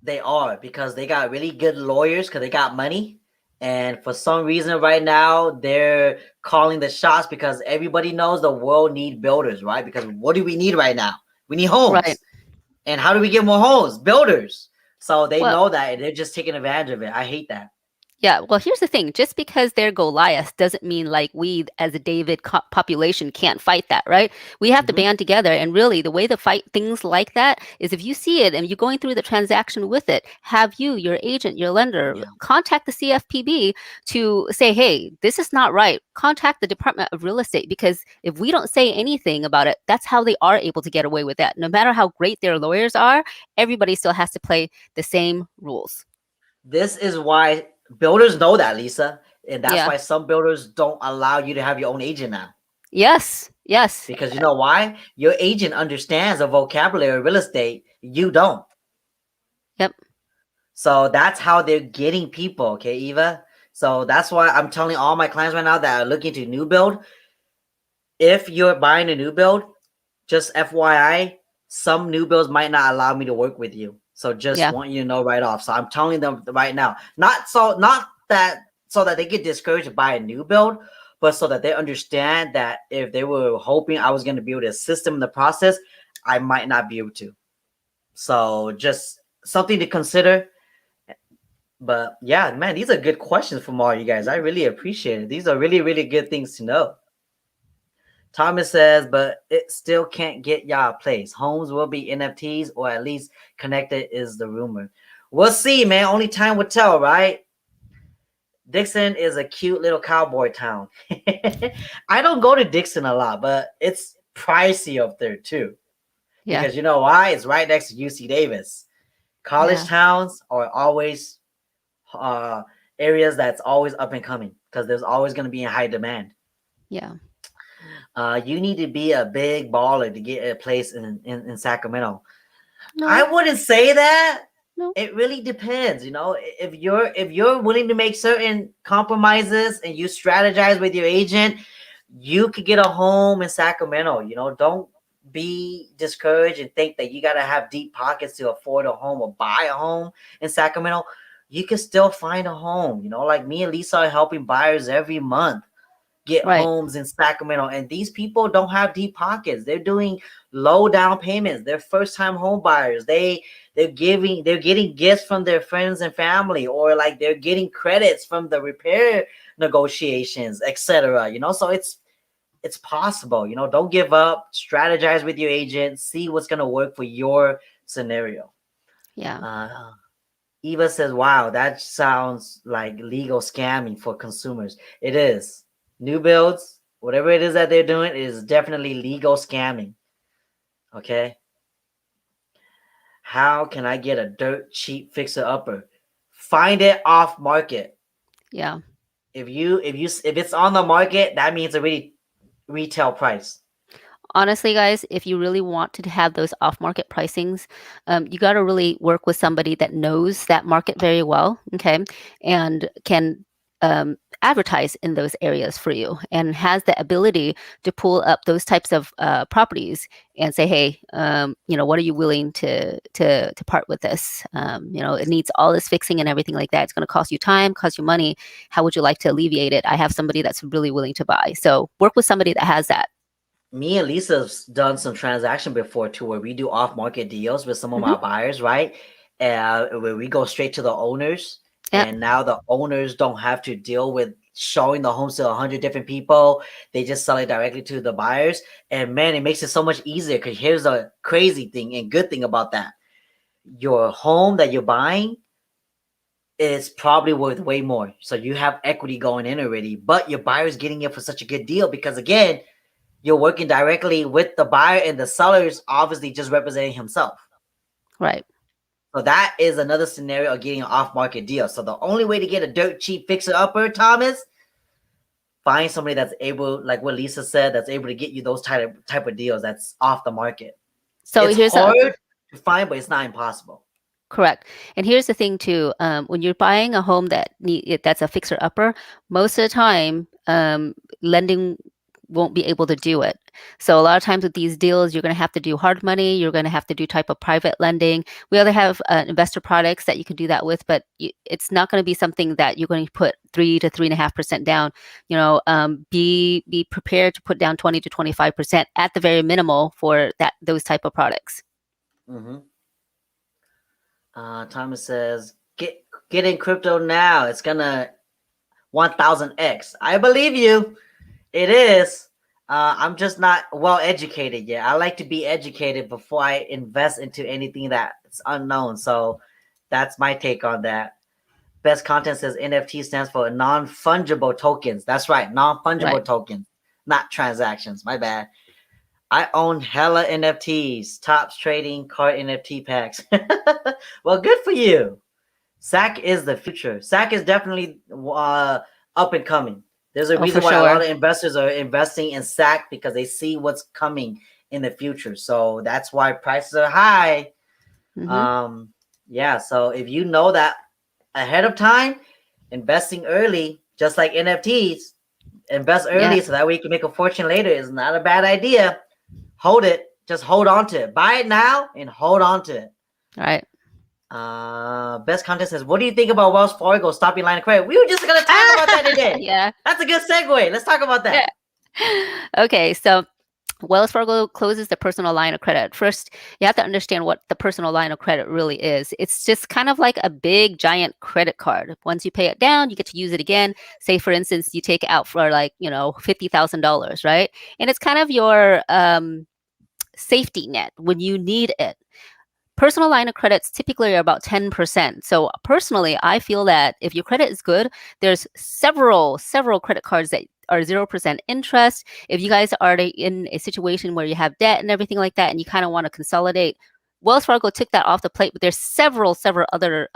they are because they got really good lawyers because they got money. And for some reason right now they're calling the shots because everybody knows the world need builders, right? Because what do we need right now? We need Right. homes. And how do we get more homes? Builders. So they Well, know that and they're just taking advantage of it. I hate that. yeah, well, here's the thing. Just because they're Goliath doesn't mean like we as a David population can't fight that, right? We have to Hmm. band together. And really, the way to fight things like that is if you see it and you're going through the transaction with it, have you, your agent, your lender, Yeah. contact the CFPB to say, hey, this is not right. Contact the Department of Real Estate because if we don't say anything about it, that's how they are able to get away with that. No matter how great their lawyers are, everybody still has to play the same rules. This is why builders know that, Lisa. And that's Yeah. why some builders don't allow you to have your own agent now. Yes. Yes. Because you know why? Your agent understands the vocabulary of real estate. You don't. Yep. So that's how they're getting people, okay, Eva? So that's why I'm telling all my clients right now that are looking to new build. If you're buying a new build, just FYI, some new builds might not allow me to work with you. So just Yeah. want you to know right off. So I'm telling them right now, not that they get discouraged by a new build, but so that they understand that if they were hoping I was going to be able to assist them in the process, I might not be able to. So just something to consider. But yeah, man, these are good questions from all you guys. I really appreciate it. These are really, really good things to know. Thomas says, but it still can't get y'all a place. Homes will be NFTs or at least connected is the rumor. We'll see, man. Only time will tell, right? Dixon is a cute little cowboy town. I don't go to Dixon a lot, but it's pricey up there too. Yeah. Because you know why? It's right next to UC Davis. College Yeah. towns are always uh, areas that's always up and coming because there's always going to be in high demand. Yeah. You need to be a big baller to get a place in Sacramento. I No. wouldn't say that. No. It really depends, you know. If you're willing to make certain compromises and you strategize with your agent, you could get a home in Sacramento. You know, don't be discouraged and think that you gotta have deep pockets to afford a home or buy a home in Sacramento. You can still find a home. You know, like me and Lisa are helping buyers every month get Right. homes in Sacramento. And these people don't have deep pockets. They're doing low down payments. They're first time home buyers. They're getting gifts from their friends and family, or like they're getting credits from the repair negotiations, etc. You know, so it's possible. You know, don't give up. Strategize with your agent. See what's gonna work for your scenario. Yeah. Uh, Eva says, wow, that sounds like legal scamming for consumers. It is. New builds, whatever it is that they're doing, is definitely legal scamming. Okay. How can I get a dirt cheap fixer upper? Find it off market. Yeah. If it's on the market, that means a really retail price. Honestly, guys, if you really want to have those off-market pricings, you got to really work with somebody that knows that market very well, okay, and can advertise in those areas for you, and has the ability to pull up those types of properties and say, hey, what are you willing to part with this? It needs all this fixing and everything like that. It's going to cost you time, cost you money. How would you like to alleviate it? I have somebody that's really willing to buy. So work with somebody that has that. Me and Lisa's done some transaction before too, where we do off market deals with some of Hmm. our buyers, right? Where we go straight to the owners, Yep. and now the owners don't have to deal with showing the homes to 100 different people. They just sell it directly to the buyers, and man, it makes it so much easier. Because here's the crazy thing and good thing about that: your home that you're buying, it's probably worth way more. So you have equity going in already, but your buyer's getting it for such a good deal because again, you're working directly with the buyer and the seller is obviously just representing himself. Right. So that is another scenario of getting an off-market deal. So the only way to get a dirt cheap fixer-upper, Thomas, find somebody that's able, like what Lisa said, that's able to get you those type of deals that's off the market. So It's here's a hard to find, but it's not impossible. correct. And here's the thing too. When you're buying a home that's a fixer upper, most of the time, lending won't be able to do it. So a lot of times with these deals, you're going to have to do hard money. You're going to have to do type of private lending. We other have investor products that you can do that with, but it's not going to be something that you're going to put 3 to 3.5% down. Be prepared to put down 20 to 25% at the very minimal for those type of products. Mm-hmm. Thomas says, get in crypto now. It's gonna 1000x. I believe you. It is. I'm just not well educated yet. I like to be educated before I invest into anything that's unknown. So that's my take on that. Best content says NFT stands for non-fungible tokens. That's right, non-fungible tokens, not transactions. My bad. I own hella NFTs, tops trading card NFT packs. Well, good for you. SAC is the future. SAC is definitely up and coming. There's a reason why a lot of investors are investing in SAC because they see what's coming in the future. So that's why prices are high. Mm-hmm. Yeah. So if you know that ahead of time, investing early, just like NFTs, invest early so that way you can make a fortune later is not a bad idea. Hold it. Just hold on to it. Buy it now and hold on to it. All right. Best content says, what do you think about Wells Fargo stopping line of credit? We were just going to talk about that today. Yeah. That's a good segue. Let's talk about that. Yeah. Okay. So Wells Fargo closes the personal line of credit. First, you have to understand what the personal line of credit really is. It's just kind of like a big, giant credit card. Once you pay it down, you get to use it again. Say, for instance, you take it out for like, $50,000, right? And it's kind of your safety net when you need it. Personal line of credits typically are about 10%. So personally, I feel that if your credit is good, there's several credit cards that are 0% interest. If you guys are in a situation where you have debt and everything like that, and you kind of want to consolidate, Wells Fargo took that off the plate, but there's several other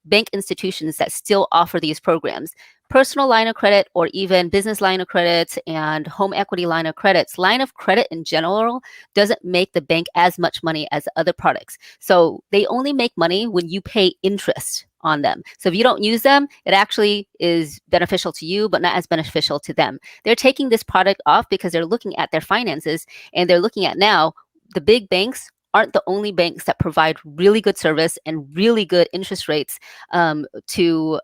bank institutions that still offer these programs. Personal line of credit or even business line of credits and home equity line of credits. Line of credit in general doesn't make the bank as much money as other products. So they only make money when you pay interest on them. So if you don't use them, it actually is beneficial to you, but not as beneficial to them. They're taking this product off because they're looking at their finances and they're looking at now the big banks aren't the only banks that provide really good service and really good interest rates to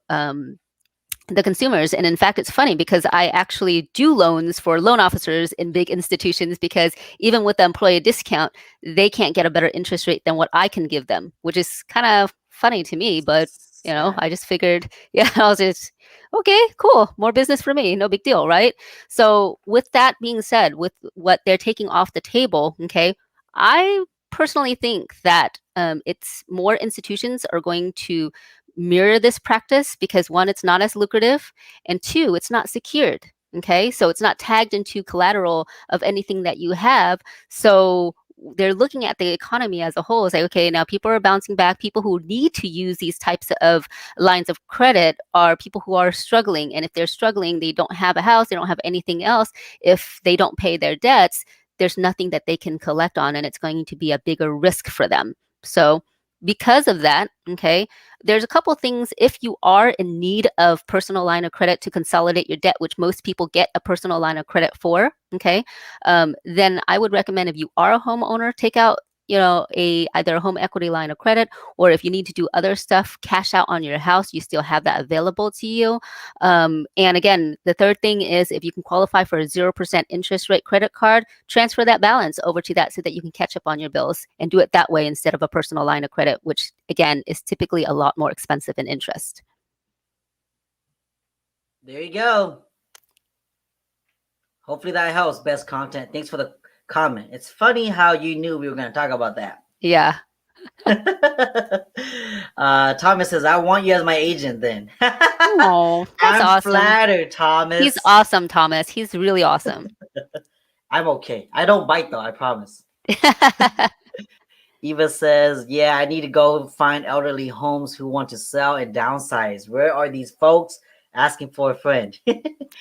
the consumers. And in fact, it's funny because I actually do loans for loan officers in big institutions because even with the employee discount, they can't get a better interest rate than what I can give them, which is kind of funny to me. But, I just figured, I was just, okay, cool. More business for me. No big deal, right? So with that being said, with what they're taking off the table, okay, I personally think that it's more institutions are going to mirror this practice because one, it's not as lucrative, and two, it's not secured. Okay, so it's not tagged into collateral of anything that you have. So they're looking at the economy as a whole. Say, okay, now people are bouncing back. People who need to use these types of lines of credit are people who are struggling. And if they're struggling, they don't have a house, they don't have anything else. If they don't pay their debts, there's nothing that they can collect on, and it's going to be a bigger risk for them. So because of that, okay, there's a couple things. If you are in need of personal line of credit to consolidate your debt, which most people get a personal line of credit for, okay, then I would recommend if you are a homeowner, take out either a home equity line of credit, or if you need to do other stuff, cash out on your house, you still have that available to you. And again, the third thing is if you can qualify for a 0% interest rate credit card, transfer that balance over to that so that you can catch up on your bills and do it that way instead of a personal line of credit, which again is typically a lot more expensive in interest. There you go. Hopefully that helps. Best content. Thanks for the comment. It's funny how you knew we were going to talk about that. Yeah. Thomas says, I want you as my agent then. Oh, that's I'm awesome. flattered, He's Thomas. awesome, Thomas. He's really awesome. I'm okay. I don't bite though, I promise. Eva says, yeah, I need to go find elderly homes who want to sell and downsize. Where are these folks asking for a friend?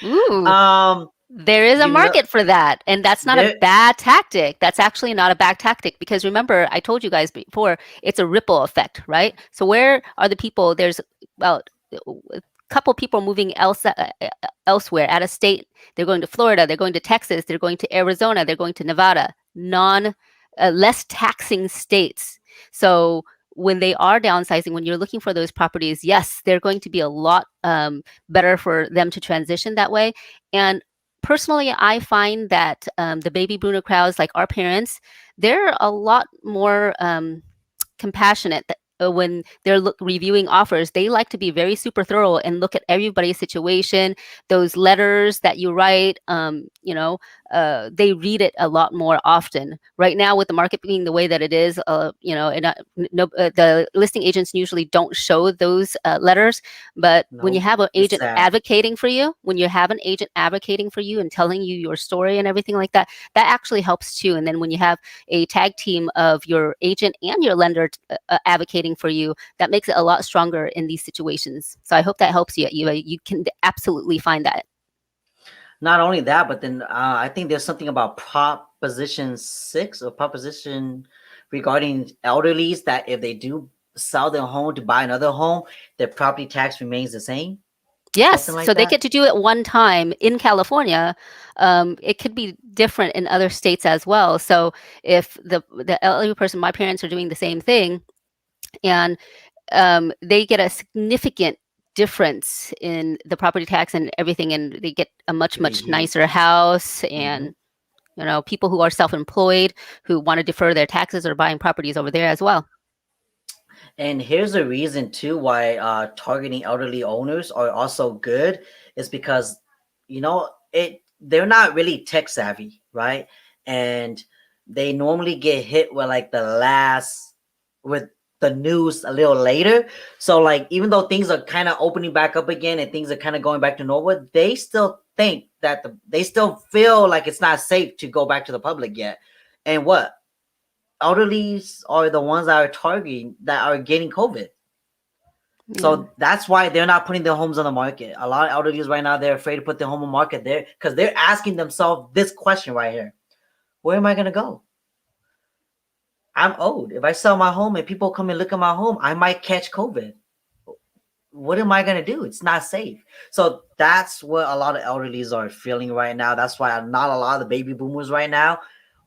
Ooh, um, there is a you know, market for that, and that's not a there. bad tactic. That's actually not a bad tactic because remember, I told you guys before, it's a ripple effect, right? So where are the people? There's about a couple people moving elsewhere out of state. They're going to Florida, they're going to Texas, they're going to Arizona, they're going to Nevada, non less taxing states. So when they are downsizing, when you're looking for those properties, yes, they're going to be a lot better for them to transition that way. And personally, I find that the baby boomer crowds, like our parents, they're a lot more compassionate when they're reviewing offers. They like to be very super thorough and look at everybody's situation. Those letters that you write, they read it a lot more often. Right now, with the market being the way that it is, the listing agents usually don't show those letters. But when you Nope, have an it's agent sad. advocating for you, when you have an agent advocating for you and telling you your story and everything like that, that actually helps too. And then when you have a tag team of your agent and your lender advocating for you, that makes it a lot stronger in these situations. So I hope that helps you. You can absolutely find that. Not only that, but then I think there's something about Proposition 6 or Proposition regarding elderlies that if they do sell their home to buy another home, their property tax remains the same. Something Yes, like so they that. get to do it one time in California. It could be different in other states as well. So if the elderly person, my parents are doing the same thing, and they get a significant difference in the property tax and everything, and they get a much He, nicer house. mhm. And people who are self-employed who want to defer their taxes are buying properties over there as well. And here's a reason too why targeting elderly owners are also good is because they're not really tech savvy, right? And they normally get hit with like with the news a little later. So like even though things are kind of opening back up again and things are kind of going back to normal, they still think that they still feel like it's not safe to go back to the public yet. And what elderlies are the ones that are targeting that are getting COVID. Yeah. So that's why they're not putting their homes on the market. A lot of elderlies right now, they're afraid to put their home on the market there because they're asking themselves this question right here. Where am I going to go? I'm old. If I sell my home and people come and look at my home, I might catch COVID. What am I going to do? It's not safe. So that's what a lot of elderlies are feeling right now. That's why not a lot of the baby boomers right now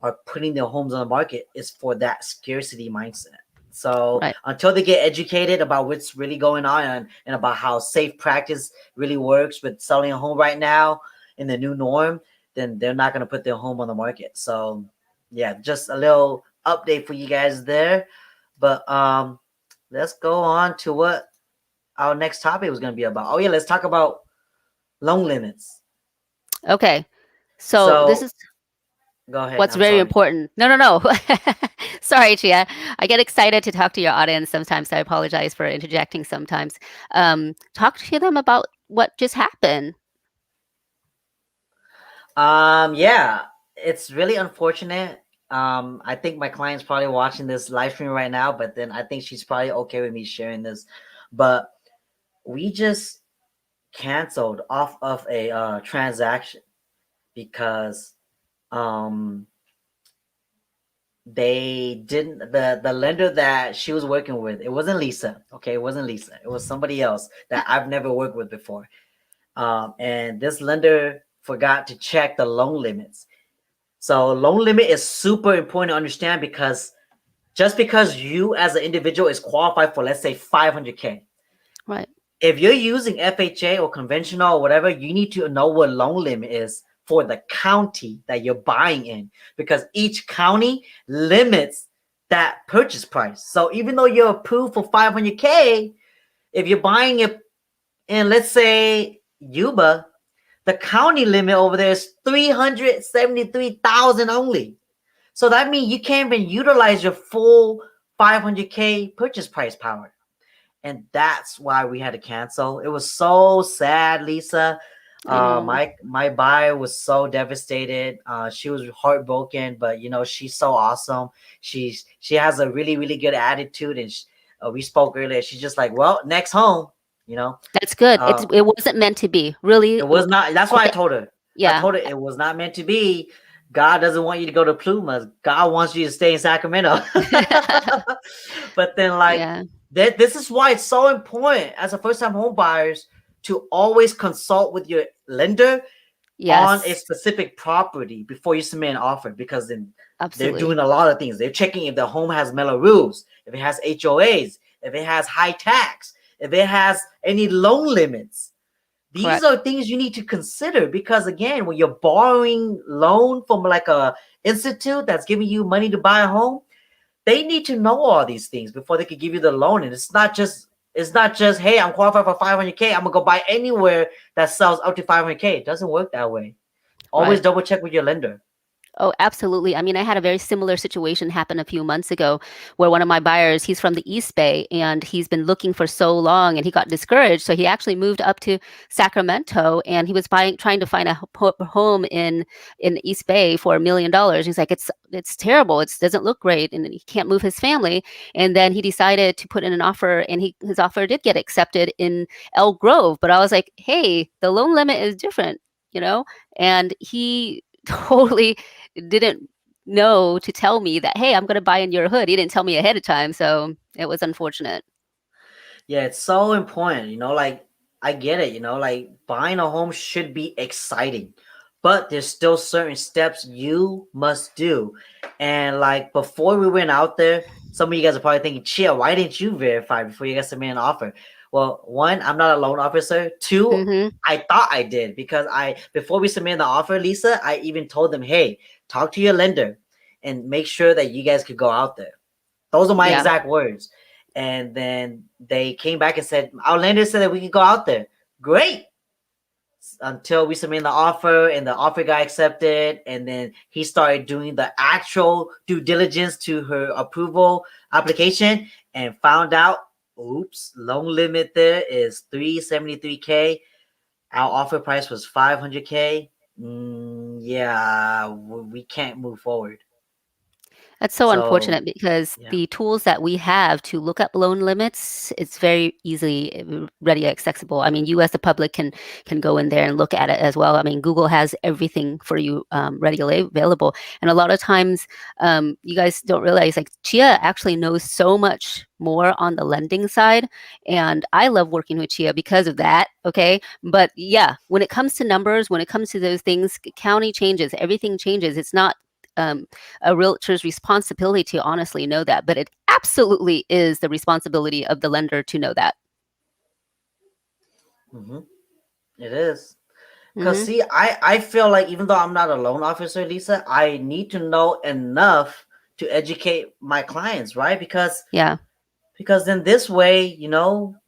are putting their homes on the market is for that scarcity mindset. So Right. until they get educated about what's really going on and about how safe practice really works with selling a home right now in the new norm, then they're not going to put their home on the market. So yeah, just a little update for you guys there. But let's go on to what our next topic was going to be about. Oh yeah, let's talk about loan limits. Okay. So this So is go ahead. what's I'm very sorry. important. No. Sorry, Chia. I get excited to talk to your audience sometimes. So I apologize for interjecting sometimes. Talk to them about what just happened. Yeah, it's really unfortunate. I think my client's probably watching this live stream right now, but then I think she's probably okay with me sharing this. But we just canceled off of a transaction because um they didn't the lender that she was working with, it wasn't Lisa. Okay, it wasn't Lisa. It was somebody else that I've never worked with before. And this lender forgot to check the loan limits. So loan limit is super important to understand because just because you as an individual is qualified for, let's say, 500K, Right. if you're using FHA or conventional or whatever, you need to know what loan limit is for the county that you're buying in because each county limits that purchase price. So even though you're approved for 500K, if you're buying it in, let's say, Yuba, the county limit over there is 373,000 only. So that means you can't even utilize your full 500K purchase price power. And that's why we had to cancel. It was so sad, Lisa. I know. My buyer was so devastated. She was heartbroken, but she's so awesome. She has a really good attitude, and we spoke earlier. She's just like, well, next home, you know. That's good. Uh, It wasn't meant to be. it Really. was not. That's why I told her. I Yeah. told her it was not meant to be. God doesn't want you to go to Plumas. God wants you to stay in Sacramento. But then, like, Yeah. this is why it's so important as a first-time home buyers to always consult with your lender on a Yes. specific property before you submit an offer, because then they're Absolutely. doing a lot of things. They're checking if the home has metal roofs, if it has HOAs, if it has high tax, if it has any loan limits. These Correct. are things you need to consider, because again, when you're borrowing loan from like a institute that's giving you money to buy a home, they need to know all these things before they could give you the loan. And it's not just hey, I'm qualified for 500K, I'm gonna go buy anywhere that sells up to 500K. It doesn't work that way. Always Right. double check with your lender. Oh, absolutely. I mean, I had a very similar situation happen a few months ago where one of my buyers, he's from the East Bay and he's been looking for so long and he got discouraged. So he actually moved up to Sacramento and he was trying to find a home in the East Bay for $1 million. He's like, it's terrible. It doesn't look great, and he can't move his family. And then he decided to put in an offer, and his offer did get accepted in Elk Grove. But I was like, hey, the loan limit is different, you know, and he totally didn't know to tell me that, hey, I'm going to buy in your hood. He didn't tell me ahead of time. So it was unfortunate. Yeah, it's so important, like I get it, like buying a home should be exciting, but there's still certain steps you must do. And like before we went out there, some of you guys are probably thinking, Chia, why didn't you verify before you guys submit an offer? Well, one, I'm not a loan officer. Two, Mm-hmm. I thought I did, because before we submitted the offer, Lisa, I even told them, hey, talk to your lender and make sure that you guys could go out there. Those are my Yeah. exact words. And then they came back and said, our lender said that we could go out there. Great. Until we submitted the offer and the offer got accepted. And then he started doing the actual due diligence to her approval application and found out, oops, loan limit there is 373K. Our offer price was 500K. Yeah, we can't move forward. That's so So, unfortunate because yeah. the tools that we have to look up loan limits, it's very easily ready accessible. I mean, you as the public can go in there and look at it as well. I mean, Google has everything for you readily available. And a lot of times, you guys don't realize like Chia actually knows so much more on the lending side, and I love working with Chia because of that. Okay, but yeah, when it comes to numbers, when it comes to those things, county changes, everything changes. It's not um, a realtor's responsibility to honestly know that, but it absolutely is the responsibility of the lender to know that. hmm It is. Cause Hmm. see, I feel like even though I'm not a loan officer, Lisa, I need to know enough to educate my clients, right? Yeah. Because then this way,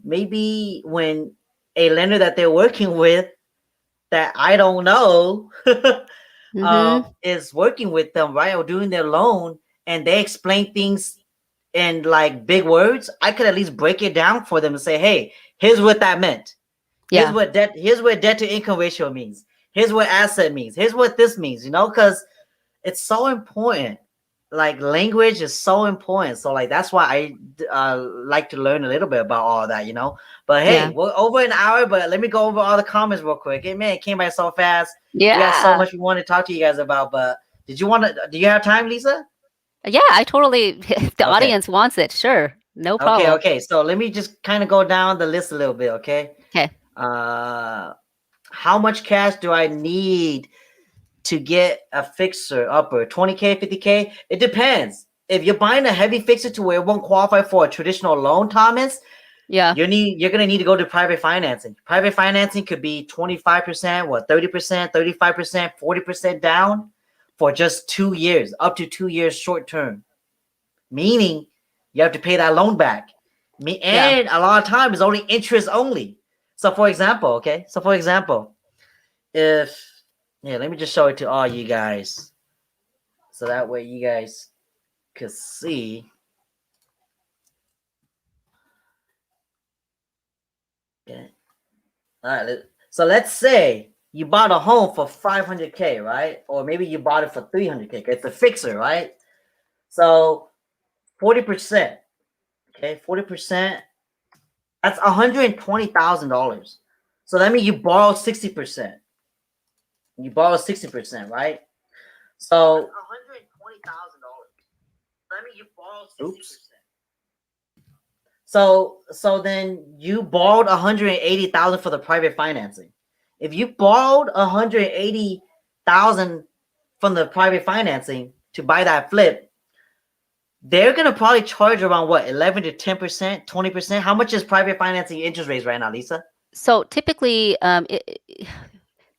maybe when a lender that they're working with that I don't know Hmm. is working with them, right, or doing their loan, and they explain things in like big words, I could at least break it down for them and say, hey, here's what that meant. Here's Yeah. what debt to income ratio means. Here's what asset means. Here's what this means, because it's so important. Like language is so important. So like that's why I like to learn a little bit about all that. But Yeah. hey, we're over an hour, but let me go over all the comments real quick. Hey, man, it came by so fast. We got so Yeah. much we want to talk to you guys about, but do you have time, Lisa? Yeah. I totally, if the Okay. audience wants it, sure. No Okay, problem. okay. So let me just kind of go down the list a little bit, okay? Okay. Uh how much cash do I need to get a fixer upper? 20K, 50K? It depends. If you're buying a heavy fixer to where it won't qualify for a traditional loan, Thomas, Yeah. you're gonna need to go to private financing. Private financing could be 25%, 30%, 35%, 40% down for just 2 years, up to 2 years short term. Meaning you have to pay that loan back. Yeah. And a lot of time is only interest only. So for example, if yeah, let me just show it to all you guys. So that way you guys could see. Okay. All right. So let's say you bought a home for 500K, right? Or maybe you bought it for 300K. It's a fixer, right? So 40%. Okay, 40%. That's $120,000. So that means you borrowed 60%. You borrowed 60%, right? So $120,000. That means you borrowed 60%. Oops. So then you borrowed 180,000 for the private financing. If you borrowed 180,000 from the private financing to buy that flip, they're gonna probably charge around what 11 to 10%, 20%. How much is private financing interest rates right now, Lisa? So typically,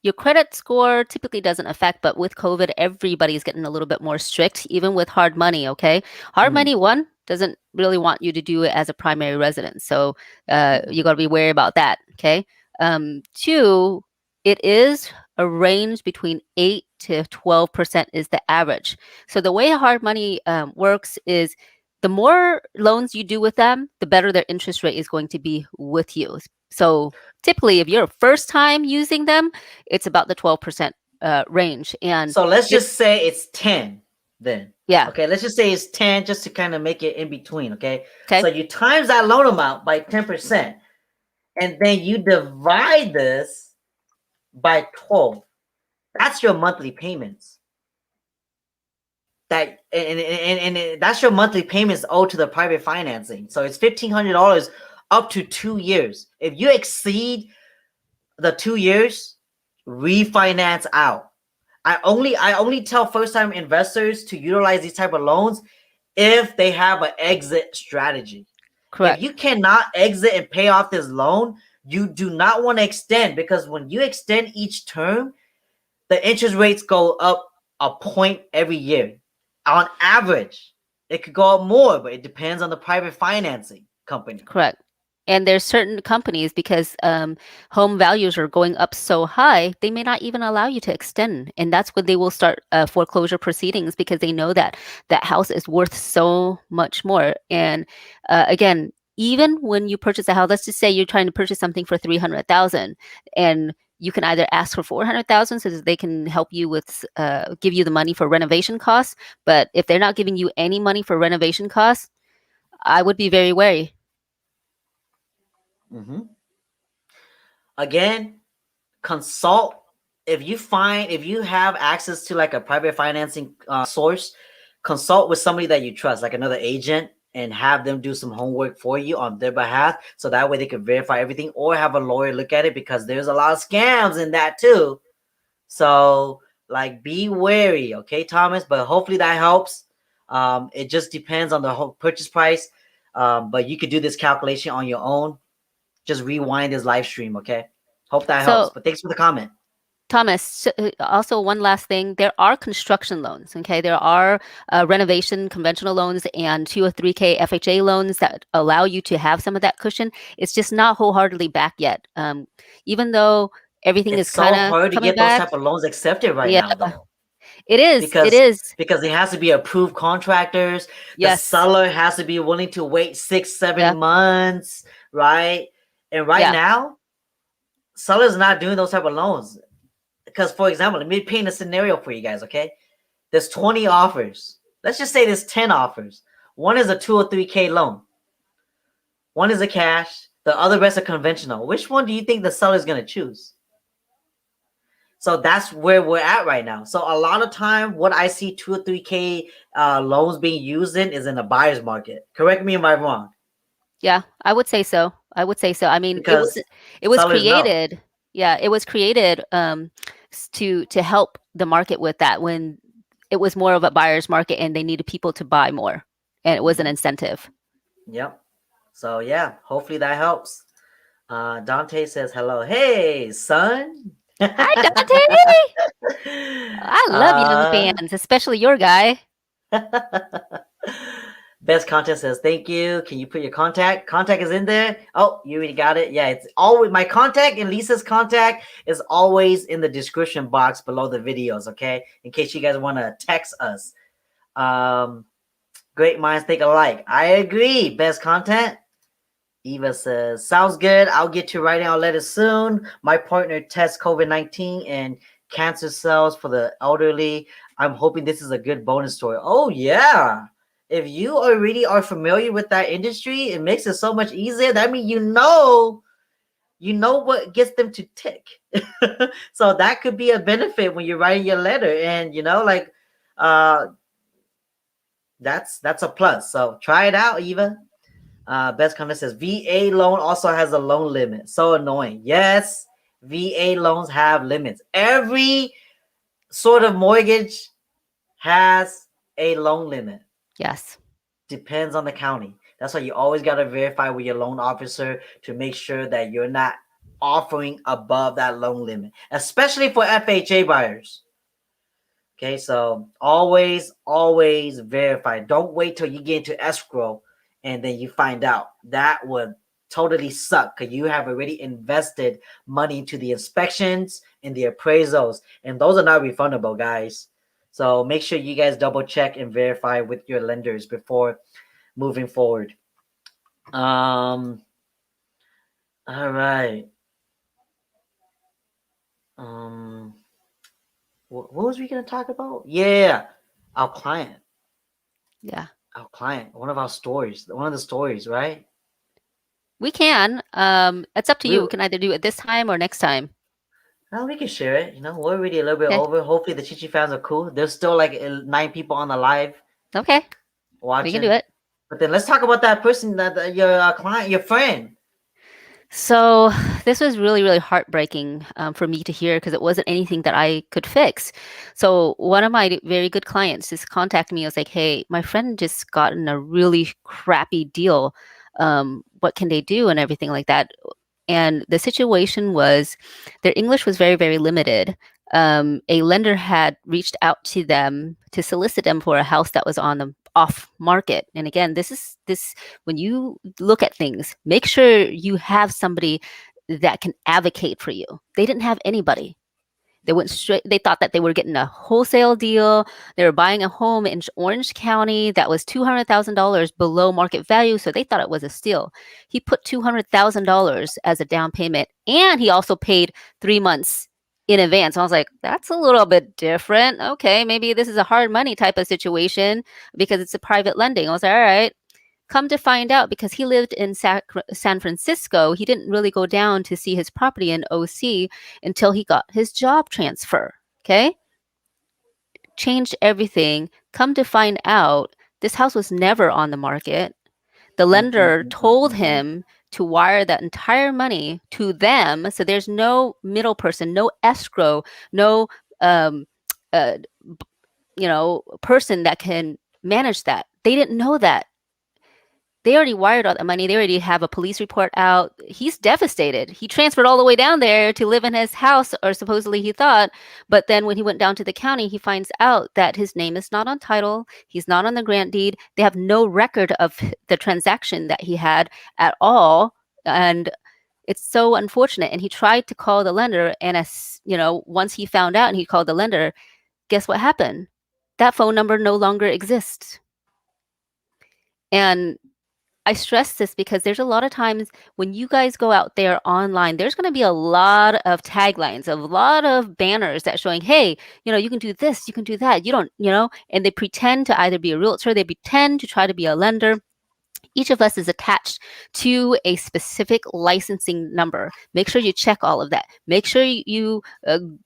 your credit score typically doesn't affect, but with COVID, everybody's getting a little bit more strict, even with hard money. Okay, hard money, one, doesn't really want you to do it as a primary residence, so you got to be wary about that. Okay, two, it is a range between 8 to 12% is the average. So the way hard money works is the more loans you do with them, the better their interest rate is going to be with you. So typically, if you're a first time using them, it's about the 12% range. And so let's just say it's 10 then. Yeah. Okay, let's just say it's 10 just to kind of make it in between. Okay. Okay. So you times that loan amount by 10%, and then you divide this by 12. That's your monthly payments. And that's your monthly payments owed to the private financing. So it's $1,500 up to 2 years. If you exceed the 2 years, refinance out. I only tell first time investors to utilize these type of loans if they have an exit strategy. Correct. If you cannot exit and pay off this loan, you do not want to extend, because when you extend each term, the interest rates go up a point every year. On average, it could go up more, but it depends on the private financing company. Correct. And there's certain companies, because home values are going up so high, they may not even allow you to extend, and that's when they will start foreclosure proceedings, because they know that that house is worth so much more. And again, even when you purchase a house, let's just say you're trying to purchase something for 300,000, and you can either ask for 400,000 so that they can help you with give you the money for renovation costs. But if they're not giving you any money for renovation costs, I would be very wary. Mm-hmm. Again, consult. If you have access to like a private financing source, consult with somebody that you trust, like another agent, and have them do some homework for you on their behalf, so that way they can verify everything, or have a lawyer look at it, because there's a lot of scams in that too. So like, be wary, okay, Thomas? But hopefully that helps. It just depends on the whole purchase price. But you could do this calculation on your own. Just rewind this live stream, okay? Hope that helps. So, But thanks for the comment. Thomas, also one last thing, there are construction loans, okay? There are renovation conventional loans and 2 or 3K FHA loans that allow you to have some of that cushion. It's just not wholeheartedly back yet. Even though everything It's is so kind of hard to coming get those back. type of loans accepted right Yeah, now, though. it is. It Because is. it has to be approved contractors. The Yes. seller has to be willing to wait 6, 7 Yeah. months, right? And right Yeah. now, sellers not doing those type of loans. Because, for example, let me paint a scenario for you guys, okay? There's 20 offers. Let's just say there's 10 offers. One is a 2 or 3K loan. One is a cash. The other rest are conventional. Which one do you think the seller is going to choose? So that's where we're at right now. So a lot of time, what I see 2 or 3K loans being used in is in the buyer's market. Correct me if I'm wrong. Yeah, I would say so. I would say so. I mean, Because it was sellers know. created. Yeah, it was created to help the market with that, when it was more of a buyer's market and they needed people to buy more, and it was an incentive. Yep. So yeah, hopefully that helps. Dante says hello. Hey, son. Hi, Dante. I love young fans, especially your guy. Best content says thank you. Can you put your contact? Contact is in there. Oh, you already got it. Yeah, it's always my contact, and Lisa's contact is always in the description box below the videos. Okay, in case you guys want to text us. Great minds think alike. I agree. Best content. Eva says, sounds good. I'll get to writing our letter soon. My partner tests COVID-19 and cancer cells for the elderly. I'm hoping this is a good bonus story. Oh, yeah. If you already are familiar with that industry, it makes it so much easier. That means you know what gets them to tick. So that could be a benefit when you're writing your letter. And like that's a plus. So try it out, Eva. Best comment says VA loan also has a loan limit. So annoying. Yes, VA loans have limits. Every sort of mortgage has a loan limit. Yes. Depends on the county. That's why you always got to verify with your loan officer to make sure that you're not offering above that loan limit, especially for FHA buyers. Okay, so always verify. Don't wait till you get into escrow and then you find out. That would totally suck because you have already invested money into the inspections and the appraisals, and those are not refundable, guys. So make sure you guys double check and verify with your lenders before moving forward. All right. Um, what was we gonna talk about? Yeah, our client. Yeah. Our client, one of our stories, one of the stories, right? We can. It's up to We you. We can either do it this time or next time. we can share it. We're already a little bit Okay. over. Hopefully, the Chichi fans are cool. There's still like 9 people on the live Okay. We can do watching. it. But then let's talk about that person, that your client, your friend. So this was really, really heartbreaking for me to hear because it wasn't anything that I could fix. So one of my very good clients just contacted me. I was like, "Hey, my friend just gotten a really crappy deal. What can they do?" and everything like that. And the situation was their English was very, very limited. A lender had reached out to them to solicit them for a house that was on the off market. And again, this when you look at things, make sure you have somebody that can advocate for you. They didn't have anybody. They went straight. They thought that they were getting a wholesale deal. They were buying a home in Orange County that was $200,000 below market value, so they thought it was a steal. He put $200,000 as a down payment, and he also paid 3 months in advance. I was like, that's a little bit different. Okay, maybe this is a hard money type of situation because it's a private lending. I was like, all right. Come to find out, because he lived in San Francisco, he didn't really go down to see his property in OC until he got his job transfer. Okay. Changed everything. Come to find out, this house was never on the market. The lender told Mm-mm-mm-mm-mm-mm. him to wire that entire money to them. So there's no middle person, no escrow, no, um, uh, person that can manage that. They didn't know that. They already wired all the money. They already have a police report out. He's devastated. He transferred all the way down there to live in his house, or supposedly he thought. But then when he went down to the county, he finds out that his name is not on title. He's not on the grant deed. They have no record of the transaction that he had at all. And it's so unfortunate. And he tried to call the lender. And once he found out and he called the lender, guess what happened? That phone number no longer exists. And I stress this because there's a lot of times when you guys go out there online, there's going to be a lot of taglines, a lot of banners that showing, hey, you can do this, you can do that. You don't, and they pretend to either be a realtor, they pretend to try to be a lender. Each of us is attached to a specific licensing number. Make sure you check all of that. Make sure you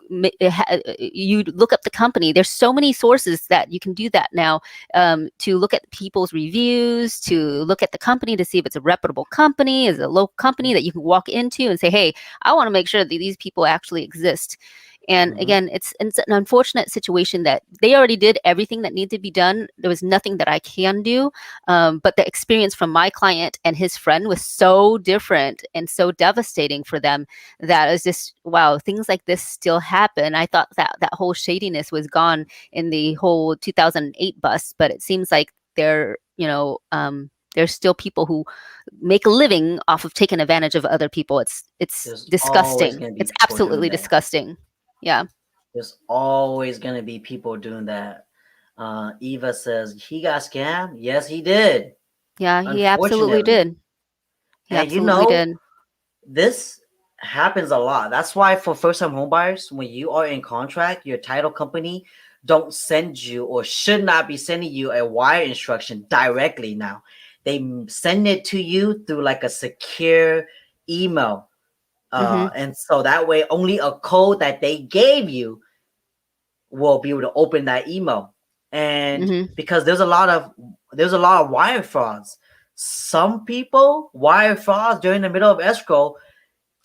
look up the company. There's so many sources that you can do that now, to look at people's reviews, to look at the company to see if it's a reputable company, is it a local company that you can walk into and say, hey, I want to make sure that these people actually exist. And Mhm. again, it's an unfortunate situation that they already did everything that needed to be done. There was nothing that I can do. But the experience from my client and his friend was so different and so devastating for them that it was just, wow, things like this still happen. I thought that whole shadiness was gone in the whole 2008 bust, but it seems like there's still people who make a living off of taking advantage of other people. It's There's always disgusting. gonna be It's people doing absolutely that. disgusting. Yeah. There's always gonna be people doing that. Eva says he got scammed. Yes, he did. Yeah, he absolutely Unfortunately, did. We And absolutely did. this happens a lot. That's why for first-time homebuyers, when you are in contract, your title company don't send you or should not be sending you a wire instruction directly now. They send it to you through like a secure email. Mm-hmm. And so that way only a code that they gave you will be able to open that email. And Mm-hmm. because there's a lot of wire frauds. Some people wire frauds during the middle of escrow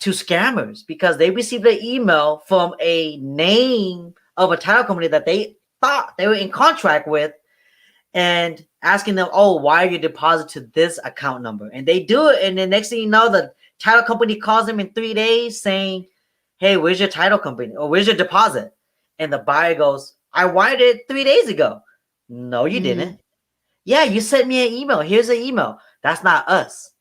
to scammers because they received an email from a name of a title company that they thought they were in contract with and asking them, oh, wire your deposit to this account number. And they do it. And the next thing you know, the title company calls them in 3 days saying, hey, where's your title company? Or where's your deposit? And the buyer goes, I wired it 3 days ago. No, you Mm-hmm. didn't. Yeah, you sent me an email. Here's an email. That's not us.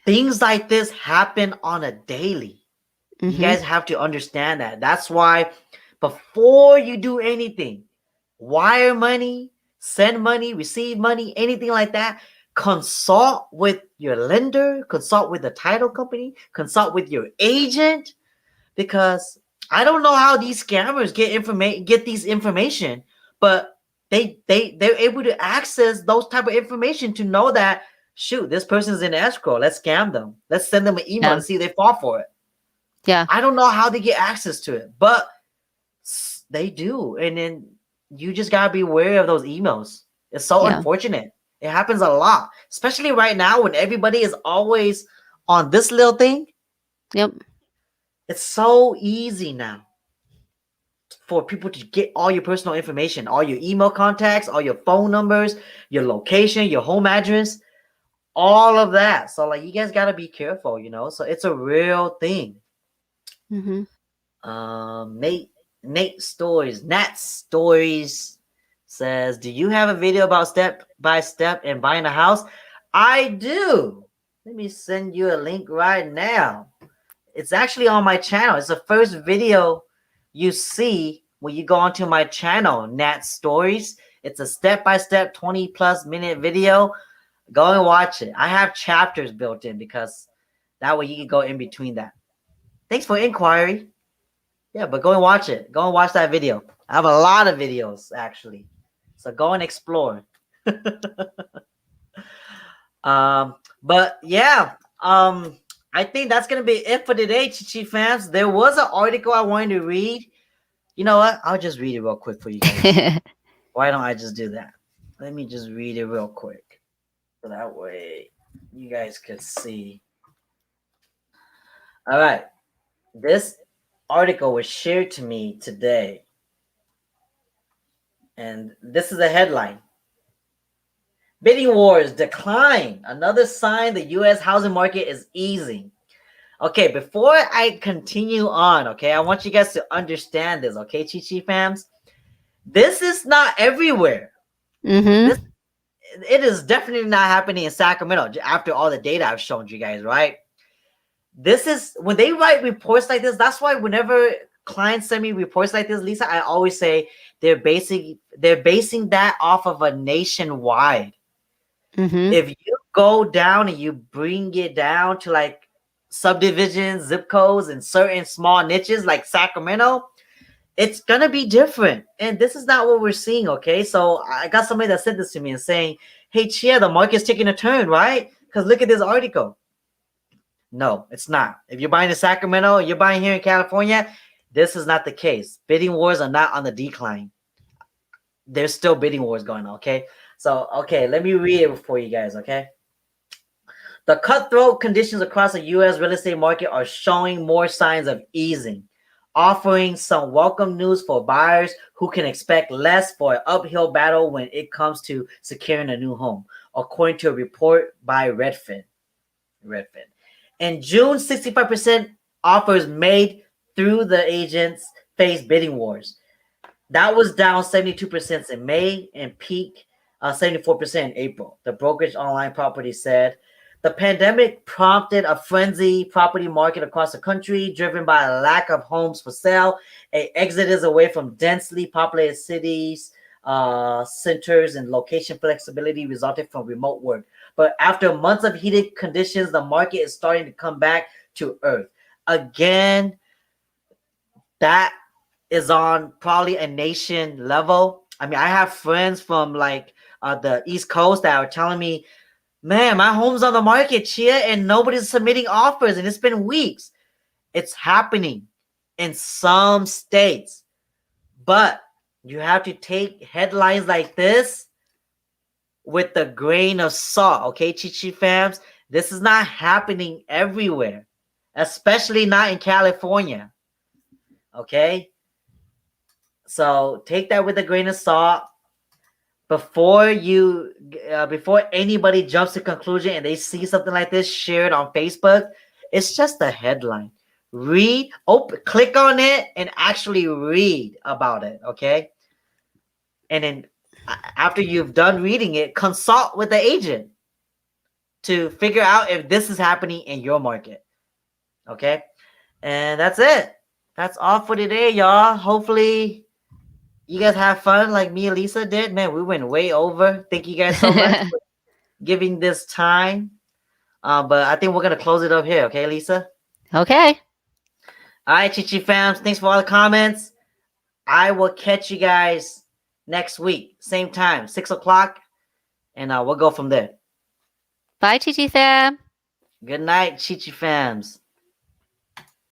Things like this happen on a daily. You Mm-hmm. guys have to understand that. That's why before you do anything, wire money, send money, receive money, anything like that, consult with your lender, consult with the title company, consult with your agent, because I don't know how these scammers get these information, but they're able to access those type of information to know that, shoot, this person's in escrow. Let's scam them. Let's send them an email Yeah. to see if they fall for it. Yeah. I don't know how they get access to it, but they do. And then you just gotta be wary of those emails. It's so Yeah. unfortunate. It happens a lot, especially right now when everybody is always on this little thing. Yep. It's so easy now for people to get all your personal information, all your email contacts, all your phone numbers, your location, your home address, all of that. So like you guys gotta be careful. So it's a real thing. Mm-hmm. Nat Stories says, "Do you have a video about step by step and buying a house?" I do. Let me send you a link right now. It's actually on my channel. It's the first video you see when you go onto my channel, Nat Stories. It's a step by step 20 plus minute video. Go and watch it. I have chapters built in because that way you can go in between that. Thanks for inquiry. Yeah, but go and watch it. Go and watch that video. I have a lot of videos actually. So go and explore. But yeah, I think that's gonna be it for today, Chichi fans. There was an article I wanted to read. You know what? I'll just read it real quick for you guys. Why don't I just do that? Let me just read it real quick. So that way you guys could see. All right. This article was shared to me today. And this is a headline. Bidding wars decline. Another sign the U.S. housing market is easing. Okay, before I continue on, okay, I want you guys to understand this, okay, Chi fams? This is not everywhere. Mm-hmm. This It is definitely not happening in Sacramento after all the data I've shown you guys, right? This is when they write reports like this. That's why whenever clients send me reports like this, Lisa, I always say they're basing that off of a nationwide. Mm-hmm. If you go down and you bring it down to like subdivisions, zip codes, and certain small niches like Sacramento, it's gonna be different. And this is not what we're seeing, okay? So I got somebody that sent this to me and saying, hey Chia, the market's taking a turn, right? Because look at this article. No, it's not. If you're buying in Sacramento, you're buying here in California, this is not the case. Bidding wars are not on the decline. There's still bidding wars going on, okay? So, okay, let me read it for you guys, okay? The cutthroat conditions across the U.S. real estate market are showing more signs of easing, offering some welcome news for buyers who can expect less for an uphill battle when it comes to securing a new home, according to a report by Redfin. In June, 65% offers made through the agents face bidding wars. That was down 72% in May and peak 74% in April. The brokerage online property said the pandemic prompted a frenzy property market across the country, driven by a lack of homes for sale, a exodus away from densely populated cities, centers, and location flexibility resulted from remote work. But after months of heated conditions, the market is starting to come back to earth. Again, that is on probably a nation level. I mean, I have friends from like the East Coast that are telling me, man, my home's on the market, Chia, and nobody's submitting offers, and it's been weeks. It's happening in some states, but you have to take headlines like this with a grain of salt, okay, Chichi fams? This is not happening everywhere, especially not in California, okay? So take that with a grain of salt. Before anybody jumps to conclusion and they see something like this shared on Facebook, it's just a headline. Click on it and actually read about it, okay? And then after you've done reading it, consult with the agent to figure out if this is happening in your market, okay? And that's it. That's all for today, y'all. Hopefully you guys have fun like me and Lisa did. Man, we went way over. Thank you guys so much for giving this time. But I think we're gonna close it up here, okay, Lisa? Okay. All right, Chichi fams. Thanks for all the comments. I will catch you guys next week, same time, 6 o'clock, and we'll go from there. Bye, Chichi fam. Good night, Chichi fams.